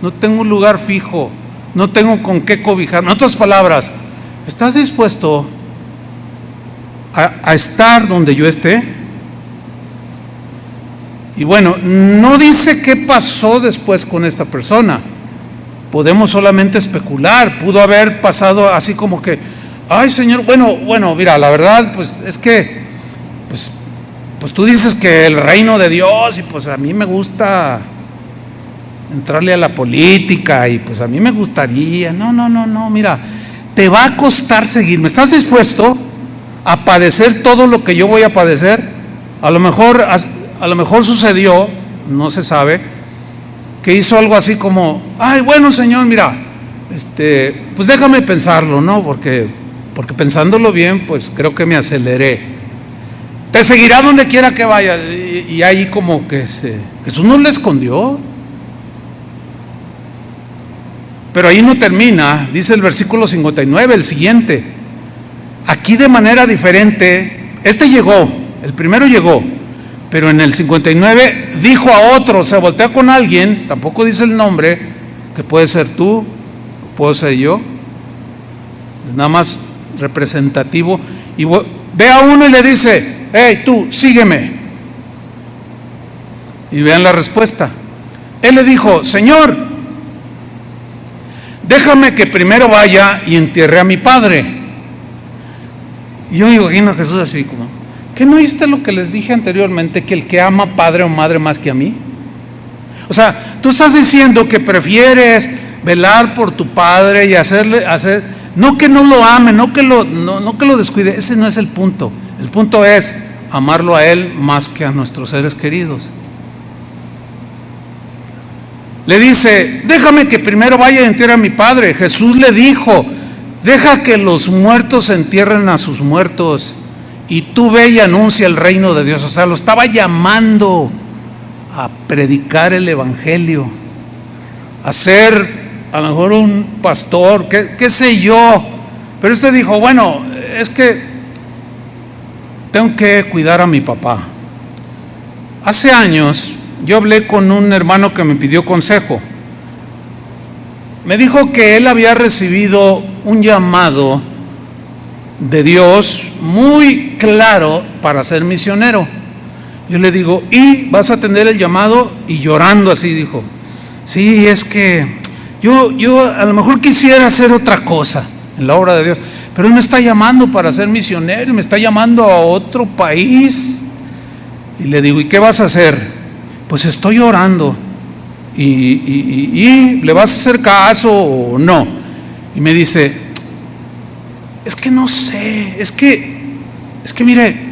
no tengo un lugar fijo, no tengo con qué cobijar. En otras palabras, ¿estás dispuesto a estar donde yo esté? Y bueno, no dice qué pasó después con esta persona. Podemos solamente especular. Pudo haber pasado así como que: ay, Señor, bueno, mira, la verdad, pues es que pues tú dices que el reino de Dios, y pues a mí me gusta entrarle a la política, y pues a mí me gustaría. No, mira, te va a costar seguirme. ¿Estás dispuesto a padecer todo lo que yo voy a padecer? A lo mejor sucedió, no se sabe, que hizo algo así como: ay, bueno, Señor, mira, pues déjame pensarlo, ¿no? Porque pensándolo bien, pues creo que me aceleré. Te seguirá donde quiera que vaya. Y ahí como que Jesús no le escondió. Pero ahí no termina. Dice el versículo 59, el siguiente. Aquí de manera diferente, el primero llegó, pero en el 59 dijo a otro, se voltea con alguien, tampoco dice el nombre, que puede ser tú, puedo ser yo, es nada más representativo, y ve a uno y le dice: hey, tú, sígueme. Y vean la respuesta. Él le dijo: Señor, déjame que primero vaya y entierre a mi padre. Y yo imagino a Jesús así como: ¿qué no oíste lo que les dije anteriormente? Que el que ama padre o madre más que a mí. O sea, tú estás diciendo que prefieres velar por tu padre y no que no lo ame, no que lo descuide. Ese no es el punto. El punto es amarlo a Él más que a nuestros seres queridos. Le dice: déjame que primero vaya y entierre a mi padre. Jesús le dijo: deja que los muertos entierren a sus muertos, y tú ve y anuncia el reino de Dios. O sea, lo estaba llamando a predicar el evangelio, a ser a lo mejor un pastor, qué sé yo. Pero este dijo: bueno, es que tengo que cuidar a mi papá. Hace años yo hablé con un hermano que me pidió consejo. Me dijo que él había recibido un llamado de Dios muy claro para ser misionero. Yo le digo: ¿y vas a tener el llamado? Y llorando así dijo: sí, es que yo a lo mejor quisiera hacer otra cosa. en la obra de Dios. Pero Él me está llamando para ser misionero, me está llamando a otro país. Y le digo, ¿y qué vas a hacer? Pues estoy orando. ¿Y le vas a hacer caso o no? Y me dice, es que no sé, es que mire,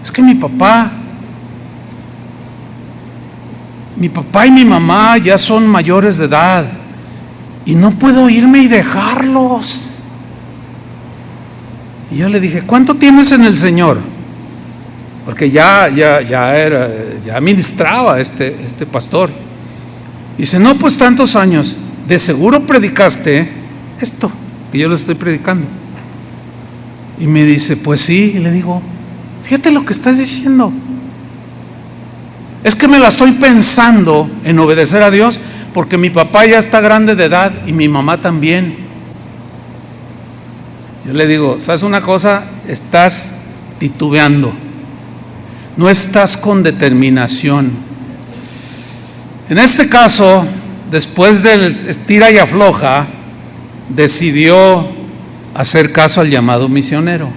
es que mi papá y mi mamá ya son mayores de edad y no puedo irme y dejarlos. Y yo le dije, ¿cuánto tienes en el Señor? Porque ya ministraba este pastor. Dice, no, pues tantos años. De seguro predicaste esto que yo le estoy predicando. Y me dice, pues sí. Y le digo, fíjate lo que estás diciendo. Es que me la estoy pensando en obedecer a Dios porque mi papá ya está grande de edad y mi mamá también. Yo le digo, ¿sabes una cosa? Estás titubeando. No estás con determinación. En este caso, después del estira y afloja, decidió hacer caso al llamado misionero.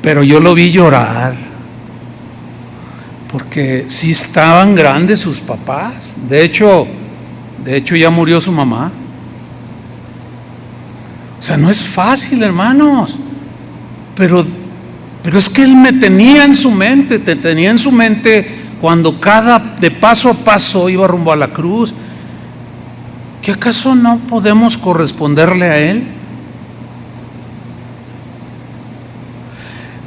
Pero yo lo vi llorar, porque sí estaban grandes sus papás. De hecho ya murió su mamá. O sea, no es fácil, hermanos. Pero es que Él me tenía en su mente, te tenía en su mente cuando de paso a paso iba rumbo a la cruz. ¿Que acaso no podemos corresponderle a Él?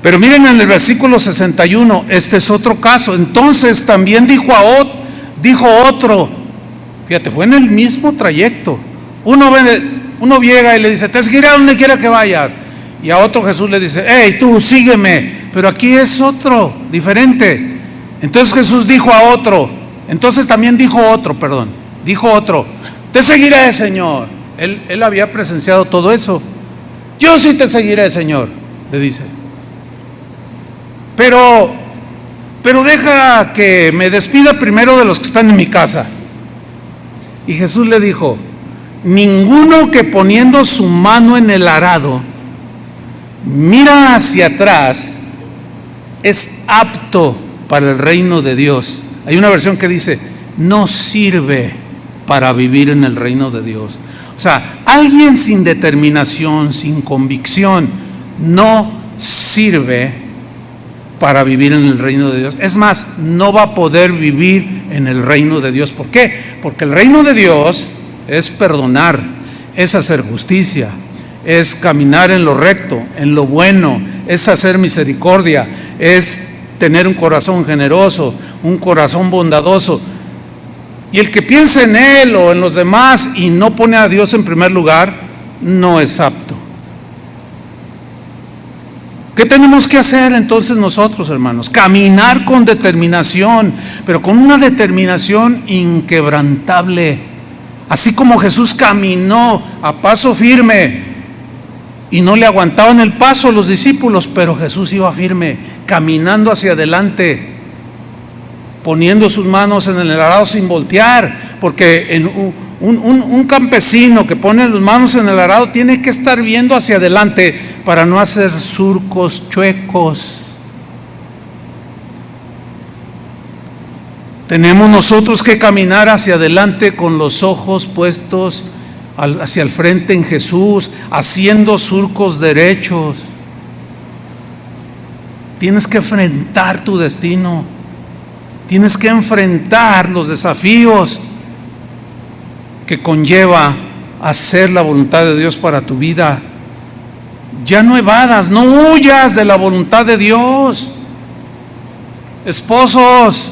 Pero miren en el versículo 61, este es otro caso. Entonces también dijo otro, fíjate, fue en el mismo trayecto. Uno llega y le dice, te seguiré a donde quiera que vayas. Y a otro Jesús le dice, hey, tú sígueme. Pero aquí es otro, diferente. Entonces Jesús dijo a otro, dijo otro, te seguiré, Señor. Él había presenciado todo eso. Yo sí te seguiré, Señor, le dice. Pero deja que me despida primero de los que están en mi casa. Y Jesús le dijo, ninguno que poniendo su mano en el arado mira hacia atrás es apto para el reino de Dios. Hay una versión que dice, no sirve para vivir en el reino de Dios. O sea, alguien sin determinación, sin convicción, no sirve para vivir en el reino de Dios. Es más, no va a poder vivir en el reino de Dios. ¿Por qué? Porque el reino de Dios es perdonar, es hacer justicia, es caminar en lo recto, en lo bueno, es hacer misericordia, es tener un corazón generoso, un corazón bondadoso. Y el que piensa en él o en los demás y no pone a Dios en primer lugar, no es apto. ¿Qué tenemos que hacer entonces nosotros, hermanos? Caminar con determinación, pero con una determinación inquebrantable. Así como Jesús caminó a paso firme y no le aguantaban el paso a los discípulos, pero Jesús iba firme, caminando hacia adelante, poniendo sus manos en el arado sin voltear, porque un campesino que pone las manos en el arado tiene que estar viendo hacia adelante para no hacer surcos chuecos. Tenemos nosotros que caminar hacia adelante con los ojos puestos hacia el frente en Jesús, haciendo surcos derechos. Tienes que enfrentar tu destino, tienes que enfrentar los desafíos que conlleva hacer la voluntad de Dios para tu vida. Ya no evadas, no huyas de la voluntad de Dios. Esposos,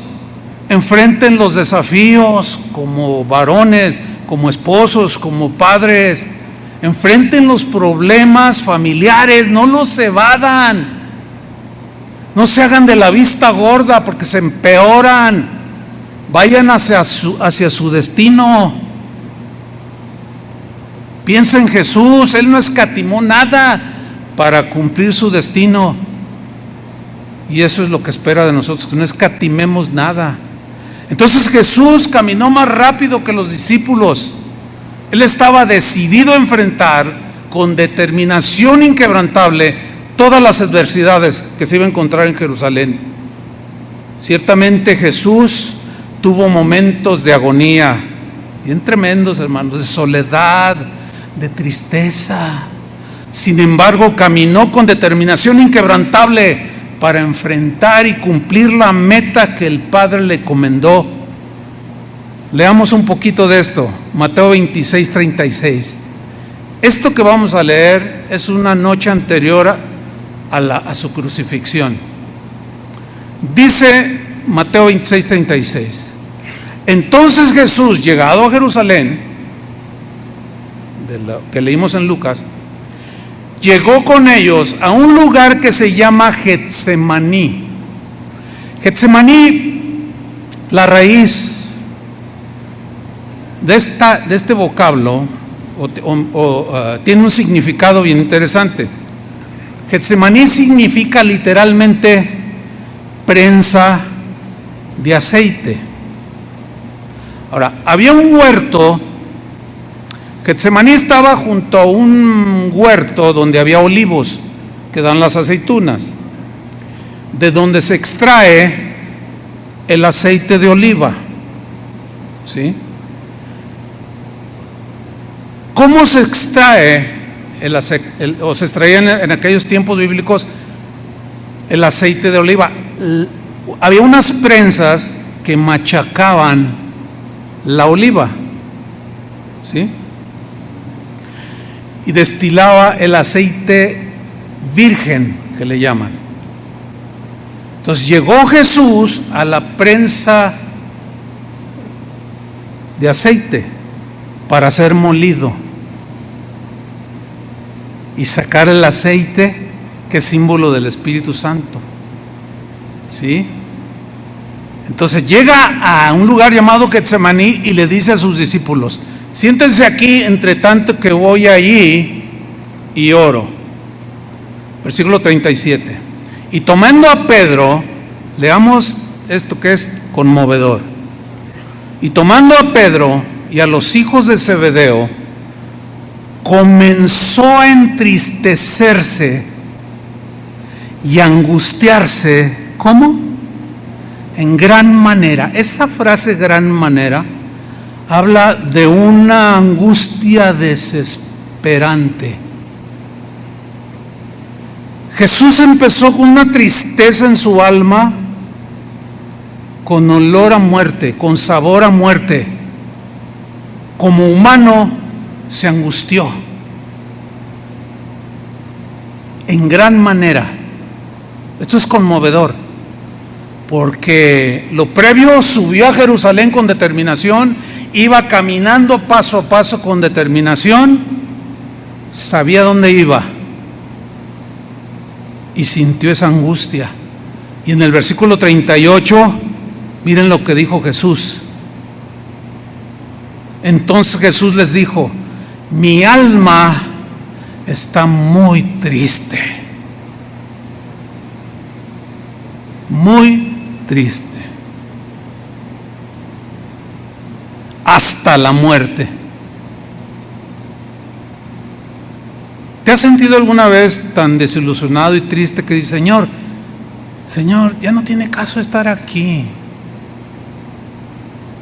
enfrenten los desafíos como varones, como esposos, como padres. Enfrenten los problemas familiares, no los evadan. No se hagan de la vista gorda porque se empeoran. Vayan hacia su destino. Piensa en Jesús, Él no escatimó nada para cumplir su destino. Y eso es lo que espera de nosotros, que no escatimemos nada. Entonces Jesús caminó más rápido que los discípulos. Él estaba decidido a enfrentar con determinación inquebrantable todas las adversidades que se iba a encontrar en Jerusalén. Ciertamente Jesús tuvo momentos de agonía, bien tremendos, hermanos, de soledad, de tristeza. Sin embargo, caminó con determinación inquebrantable para enfrentar y cumplir la meta que el Padre le encomendó. Leamos un poquito de esto, Mateo 26, 36. Esto que vamos a leer es una noche anterior a su crucifixión. Dice Mateo 26, 36. Entonces Jesús, llegado a Jerusalén, de lo que leímos en Lucas, llegó con ellos a un lugar que se llama Getsemaní. Getsemaní, la raíz de este vocablo tiene un significado bien interesante. Getsemaní significa literalmente prensa de aceite. Ahora, había un huerto. Getsemaní estaba junto a un huerto donde había olivos que dan las aceitunas, de donde se extrae el aceite de oliva. ¿Sí? ¿Cómo se extrae o se extraía en aquellos tiempos bíblicos el aceite de oliva? Había unas prensas que machacaban la oliva, ¿sí? Y destilaba el aceite virgen, que le llaman. Entonces llegó Jesús a la prensa de aceite para ser molido y sacar el aceite, que es símbolo del Espíritu Santo. ¿Sí? Entonces llega a un lugar llamado Getsemaní y le dice a sus discípulos: siéntense aquí entre tanto que voy allí y oro. Versículo 37. Y tomando a Pedro, leamos esto que es conmovedor. Y tomando a Pedro y a los hijos de Zebedeo, comenzó a entristecerse y a angustiarse. ¿Cómo? En gran manera. Esa frase gran manera habla de una angustia desesperante. Jesús empezó con una tristeza en su alma, con olor a muerte, con sabor a muerte. Como humano se angustió en gran manera. Esto es conmovedor, porque lo previo, subió a Jerusalén con determinación, iba caminando paso a paso con determinación, sabía dónde iba y sintió esa angustia. Y en el versículo 38, miren lo que dijo Jesús. Entonces Jesús les dijo: mi alma está muy triste, muy triste, hasta la muerte. ¿Te has sentido alguna vez tan desilusionado y triste que dices: Señor, ya no tiene caso estar aquí?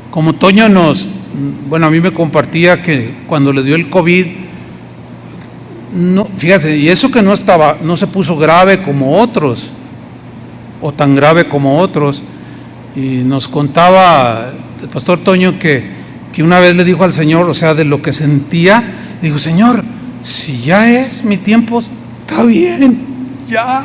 Como Toño a mí me compartía que cuando le dio el COVID, no, fíjate, y eso que no se puso grave como otros, o tan grave como otros, y nos contaba el pastor Toño que una vez le dijo al Señor, o sea, de lo que sentía, dijo: Señor, si ya es mi tiempo, está bien, ya.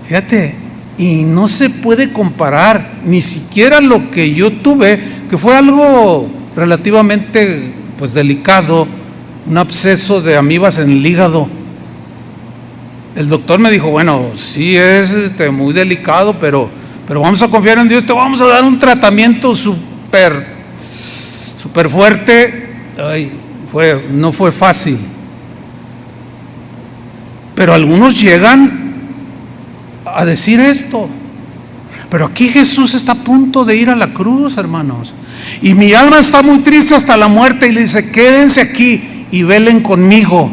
Fíjate, y no se puede comparar ni siquiera lo que yo tuve, que fue algo relativamente delicado, un absceso de amibas en el hígado. El doctor me dijo: bueno, sí es muy delicado, pero vamos a confiar en Dios, te vamos a dar un tratamiento súper fuerte. No fue fácil. Pero algunos llegan a decir esto. Pero aquí Jesús está a punto de ir a la cruz, hermanos. Y mi alma está muy triste hasta la muerte. Y le dice: quédense aquí y velen conmigo.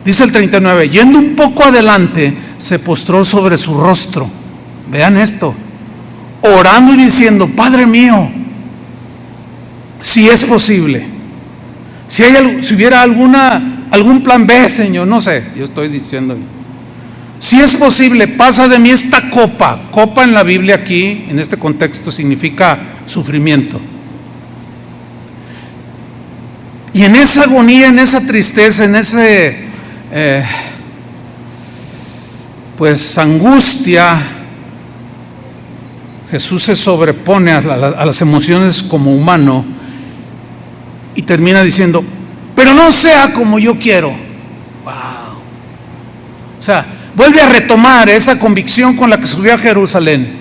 Dice el 39, yendo un poco adelante, se postró sobre su rostro. Vean esto, orando y diciendo: Padre mío, si es posible, si hubiera algún plan B, Señor, no sé, yo estoy diciendo, si es posible, pasa de mí esta copa. Copa en la Biblia aquí, en este contexto, significa sufrimiento. Y en esa agonía, en esa tristeza, en ese pues angustia, Jesús se sobrepone a las emociones como humano y termina diciendo: pero no sea como yo quiero. Wow. O sea, vuelve a retomar esa convicción con la que subió a Jerusalén.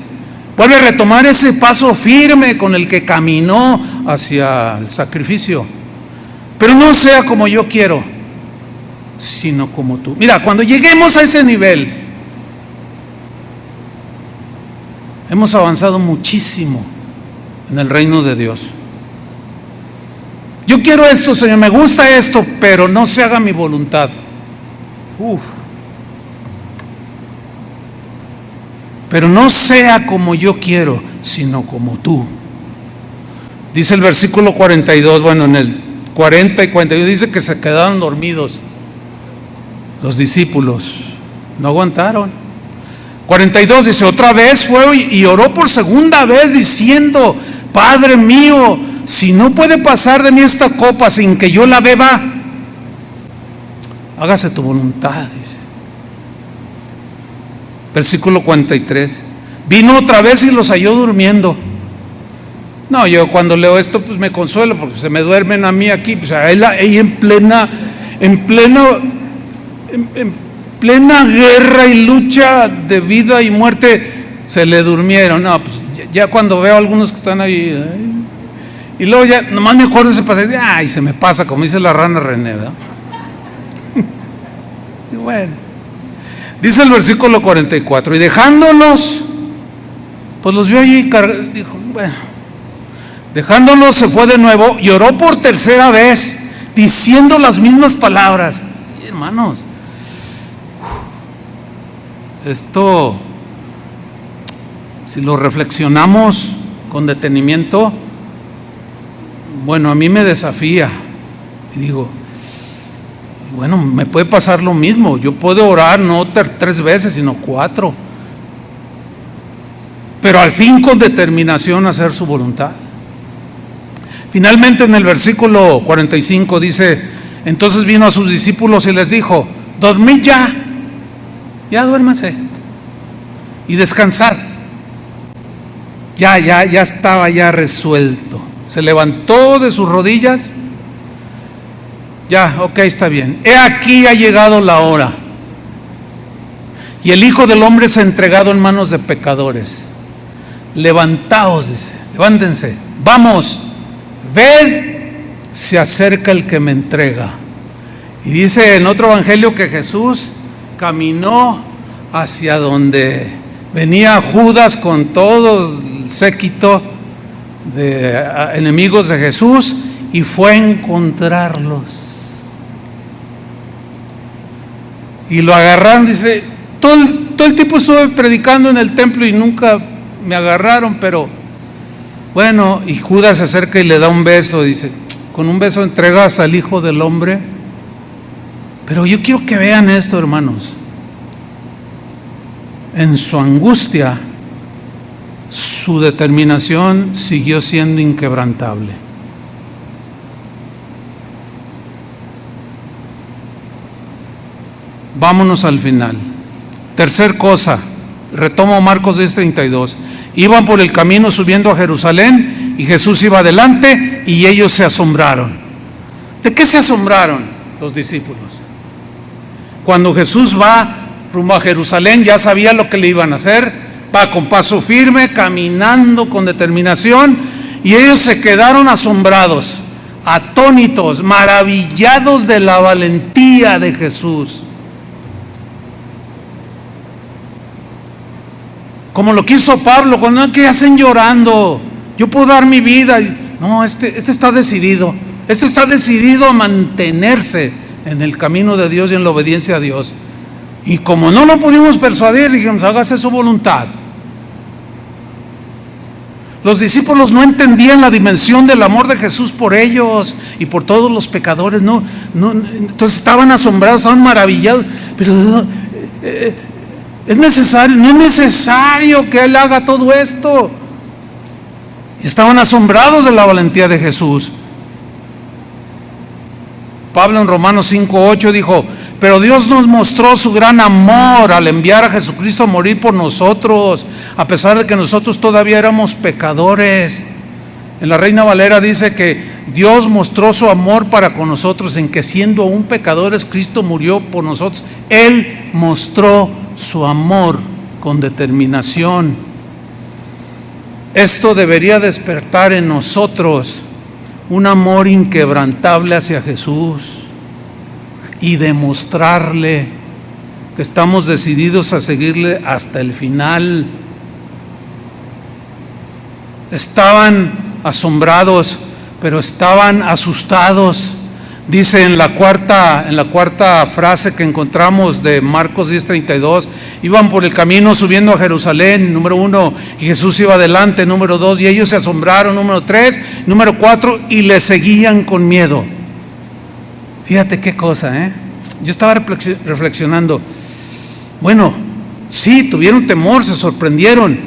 Vuelve a retomar ese paso firme con el que caminó hacia el sacrificio. Pero no sea como yo quiero, sino como tú. Mira, cuando lleguemos a ese nivel, hemos avanzado muchísimo en el reino de Dios. Yo quiero esto, Señor, me gusta esto, pero no se haga mi voluntad. Pero no sea como yo quiero, sino como tú. Dice el versículo 42, bueno, en el 40 y 42 dice que se quedaron dormidos los discípulos, no aguantaron. 42 dice: otra vez fue y oró por segunda vez diciendo: Padre mío, si no puede pasar de mí esta copa sin que yo la beba, hágase tu voluntad, dice. Versículo 43, vino otra vez y los halló durmiendo. No, yo cuando leo esto pues me consuelo, porque se me duermen a mí aquí, pues ahí en plena guerra y lucha de vida y muerte se le durmieron. No, pues ya cuando veo a algunos que están ahí, y luego ya nomás me acuerdo ese pasaje, ay, se me pasa, como dice la rana René, ¿verdad? Y bueno, dice el versículo 44, y dejándolos, pues los vio allí, dijo, bueno, dejándolos se fue de nuevo y oró por tercera vez, diciendo las mismas palabras. Y hermanos, esto, si lo reflexionamos con detenimiento, bueno, a mí me desafía. Y digo, bueno, me puede pasar lo mismo. Yo puedo orar no 3 veces, sino 4. Pero al fin con determinación hacer su voluntad. Finalmente en el versículo 45 dice: entonces vino a sus discípulos y les dijo: dormid ya duérmase y descansar. Ya estaba ya resuelto. Se levantó de sus rodillas. Ya, ok, está bien. He aquí ha llegado la hora. Y el Hijo del Hombre es entregado en manos de pecadores. Levantaos, dice, levántense, vamos, ved, se acerca el que me entrega. Y dice en otro evangelio que Jesús caminó hacia donde venía Judas con todo el séquito de enemigos de Jesús y fue a encontrarlos. Y lo agarraron, dice, todo el tiempo estuve predicando en el templo y nunca me agarraron, pero bueno, y Judas se acerca y le da un beso, dice, con un beso entregas al Hijo del Hombre. Pero yo quiero que vean esto, hermanos. En su angustia, su determinación siguió siendo inquebrantable. Vámonos al final. Tercer cosa, retomo Marcos 10:32. Iban por el camino subiendo a Jerusalén y Jesús iba adelante y ellos se asombraron. ¿De qué se asombraron los discípulos? Cuando Jesús va rumbo a Jerusalén, ya sabía lo que le iban a hacer, va con paso firme, caminando con determinación, y ellos se quedaron asombrados, atónitos, maravillados de la valentía de Jesús. Como lo que hizo Pablo, cuando que hacen llorando, yo puedo dar mi vida. No, este está decidido a mantenerse en el camino de Dios y en la obediencia a Dios. Y como no lo pudimos persuadir, dijimos, hágase su voluntad. Los discípulos no entendían la dimensión del amor de Jesús por ellos y por todos los pecadores. Entonces estaban asombrados, estaban maravillados. Pero es necesario, no es necesario que Él haga todo esto. Estaban asombrados de la valentía de Jesús. Pablo en Romanos 5:8 dijo, pero Dios nos mostró su gran amor al enviar a Jesucristo a morir por nosotros, a pesar de que nosotros todavía éramos pecadores. En la Reina Valera dice que Dios mostró su amor para con nosotros en que siendo aún pecadores, Cristo murió por nosotros. Él mostró su amor con determinación. Esto debería despertar en nosotros un amor inquebrantable hacia Jesús y demostrarle que estamos decididos a seguirle hasta el final. Estaban asombrados, pero estaban asustados. Dice en la cuarta frase que encontramos de Marcos 10:32, iban por el camino subiendo a Jerusalén, número 1, y Jesús iba adelante, número 2, y ellos se asombraron, número 3, número 4, y le seguían con miedo. Fíjate qué cosa, Yo estaba reflexionando. Bueno, sí, tuvieron temor, se sorprendieron.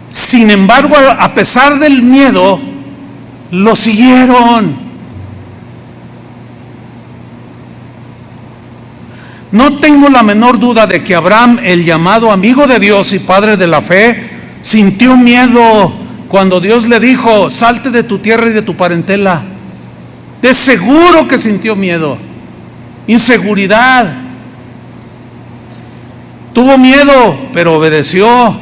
Sin embargo, a pesar del miedo, lo siguieron. No tengo la menor duda de que Abraham, el llamado amigo de Dios y padre de la fe, sintió miedo cuando Dios le dijo, salte de tu tierra y de tu parentela. De seguro que sintió miedo, inseguridad. Tuvo miedo, pero obedeció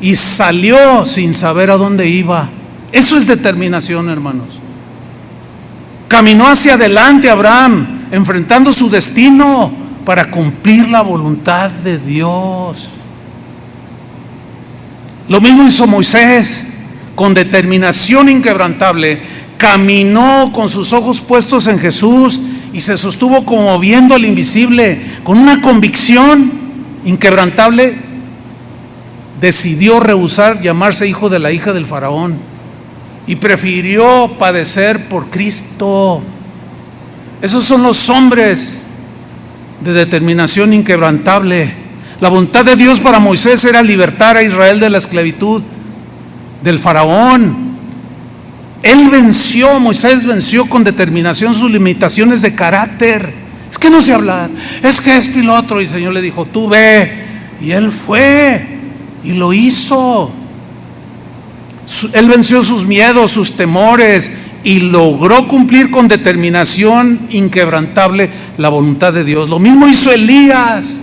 y salió sin saber a dónde iba. Eso es determinación, hermanos. Caminó hacia adelante Abraham, enfrentando su destino para cumplir la voluntad de Dios. Lo mismo hizo Moisés, con determinación inquebrantable, caminó con sus ojos puestos en Jesús y se sostuvo como viendo al invisible, con una convicción inquebrantable, decidió rehusar llamarse hijo de la hija del faraón y prefirió padecer por Cristo. Esos son los hombres de determinación inquebrantable. La voluntad de Dios para Moisés era libertar a Israel de la esclavitud del faraón. Moisés venció con determinación sus limitaciones de carácter. Es que no sé hablar, es que esto y lo otro. Y el Señor le dijo, tú ve. Y él fue y lo hizo. Él venció sus miedos, sus temores, y logró cumplir con determinación inquebrantable la voluntad de Dios. Lo mismo hizo Elías.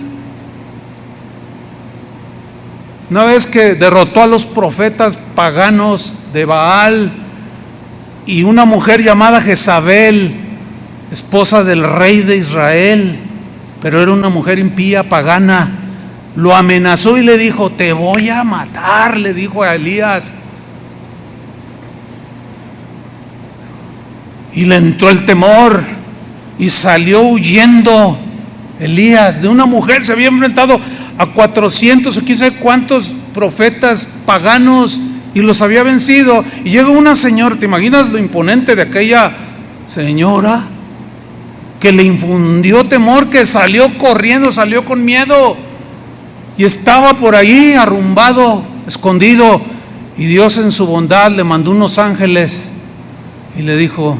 Una vez que derrotó a los profetas paganos de Baal y una mujer llamada Jezabel, esposa del rey de Israel, pero era una mujer impía, pagana, lo amenazó y le dijo, te voy a matar, le dijo a Elías. Y le entró el temor y salió huyendo Elías de una mujer. Se había enfrentado a 400 o quién sabe cuántos profetas paganos y los había vencido. Y llega una señora, ¿te imaginas lo imponente de aquella señora? Que le infundió temor, que salió corriendo, salió con miedo y estaba por ahí arrumbado, escondido. Y Dios en su bondad le mandó unos ángeles y le dijo,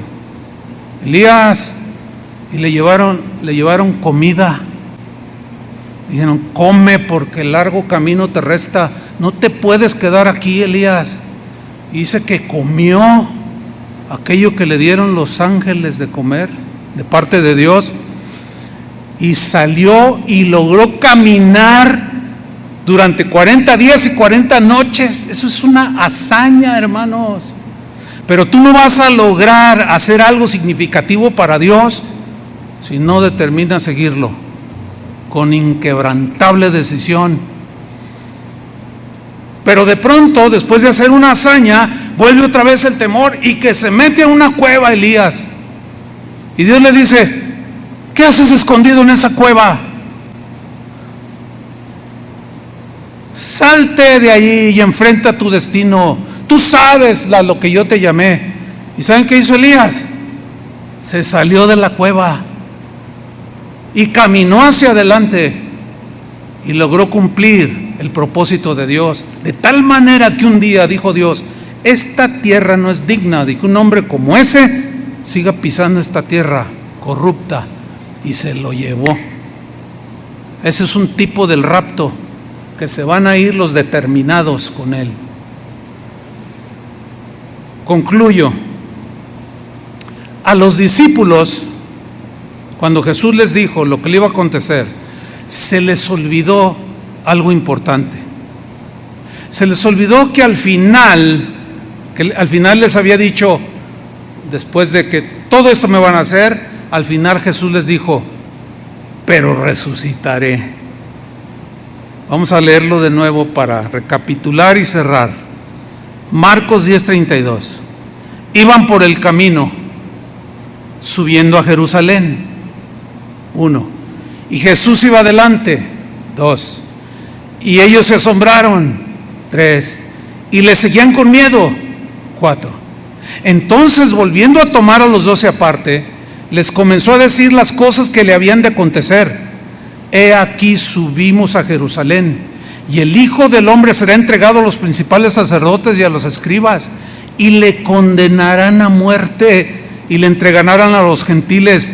Elías, y le llevaron comida. Dijeron, come porque el largo camino te resta, no te puedes quedar aquí, Elías. Y dice que comió aquello que le dieron los ángeles de comer de parte de Dios, y salió y logró caminar durante 40 días y 40 noches. Eso es una hazaña, hermanos. Pero tú no vas a lograr hacer algo significativo para Dios si no determinas seguirlo con inquebrantable decisión. Pero de pronto, después de hacer una hazaña, vuelve otra vez el temor y que se mete a una cueva Elías. Y Dios le dice, ¿Qué haces escondido en esa cueva? Salte de ahí y enfrenta tu destino. Tú sabes lo que yo te llamé. ¿Y saben qué hizo Elías? Se salió de la cueva y caminó hacia adelante y logró cumplir el propósito de Dios, de tal manera que un día dijo Dios: esta tierra no es digna de que un hombre como ese siga pisando esta tierra corrupta, y se lo llevó. Ese es un tipo del rapto, que se van a ir los determinados con él. Concluyo. A los discípulos, cuando Jesús les dijo lo que le iba a acontecer, se les olvidó algo importante. Se les olvidó que al final les había dicho, después de que todo esto me van a hacer, al final Jesús les dijo: pero resucitaré. Vamos a leerlo de nuevo para recapitular y cerrar. Marcos 10:32. Iban por el camino subiendo a Jerusalén. 1. Y Jesús iba adelante. 2. Y ellos se asombraron. 3. Y le seguían con miedo. 4. Entonces, volviendo a tomar a los 12 aparte, les comenzó a decir las cosas que le habían de acontecer. He aquí, subimos a Jerusalén, y el Hijo del Hombre será entregado a los principales sacerdotes y a los escribas, y le condenarán a muerte, y le entregarán a los gentiles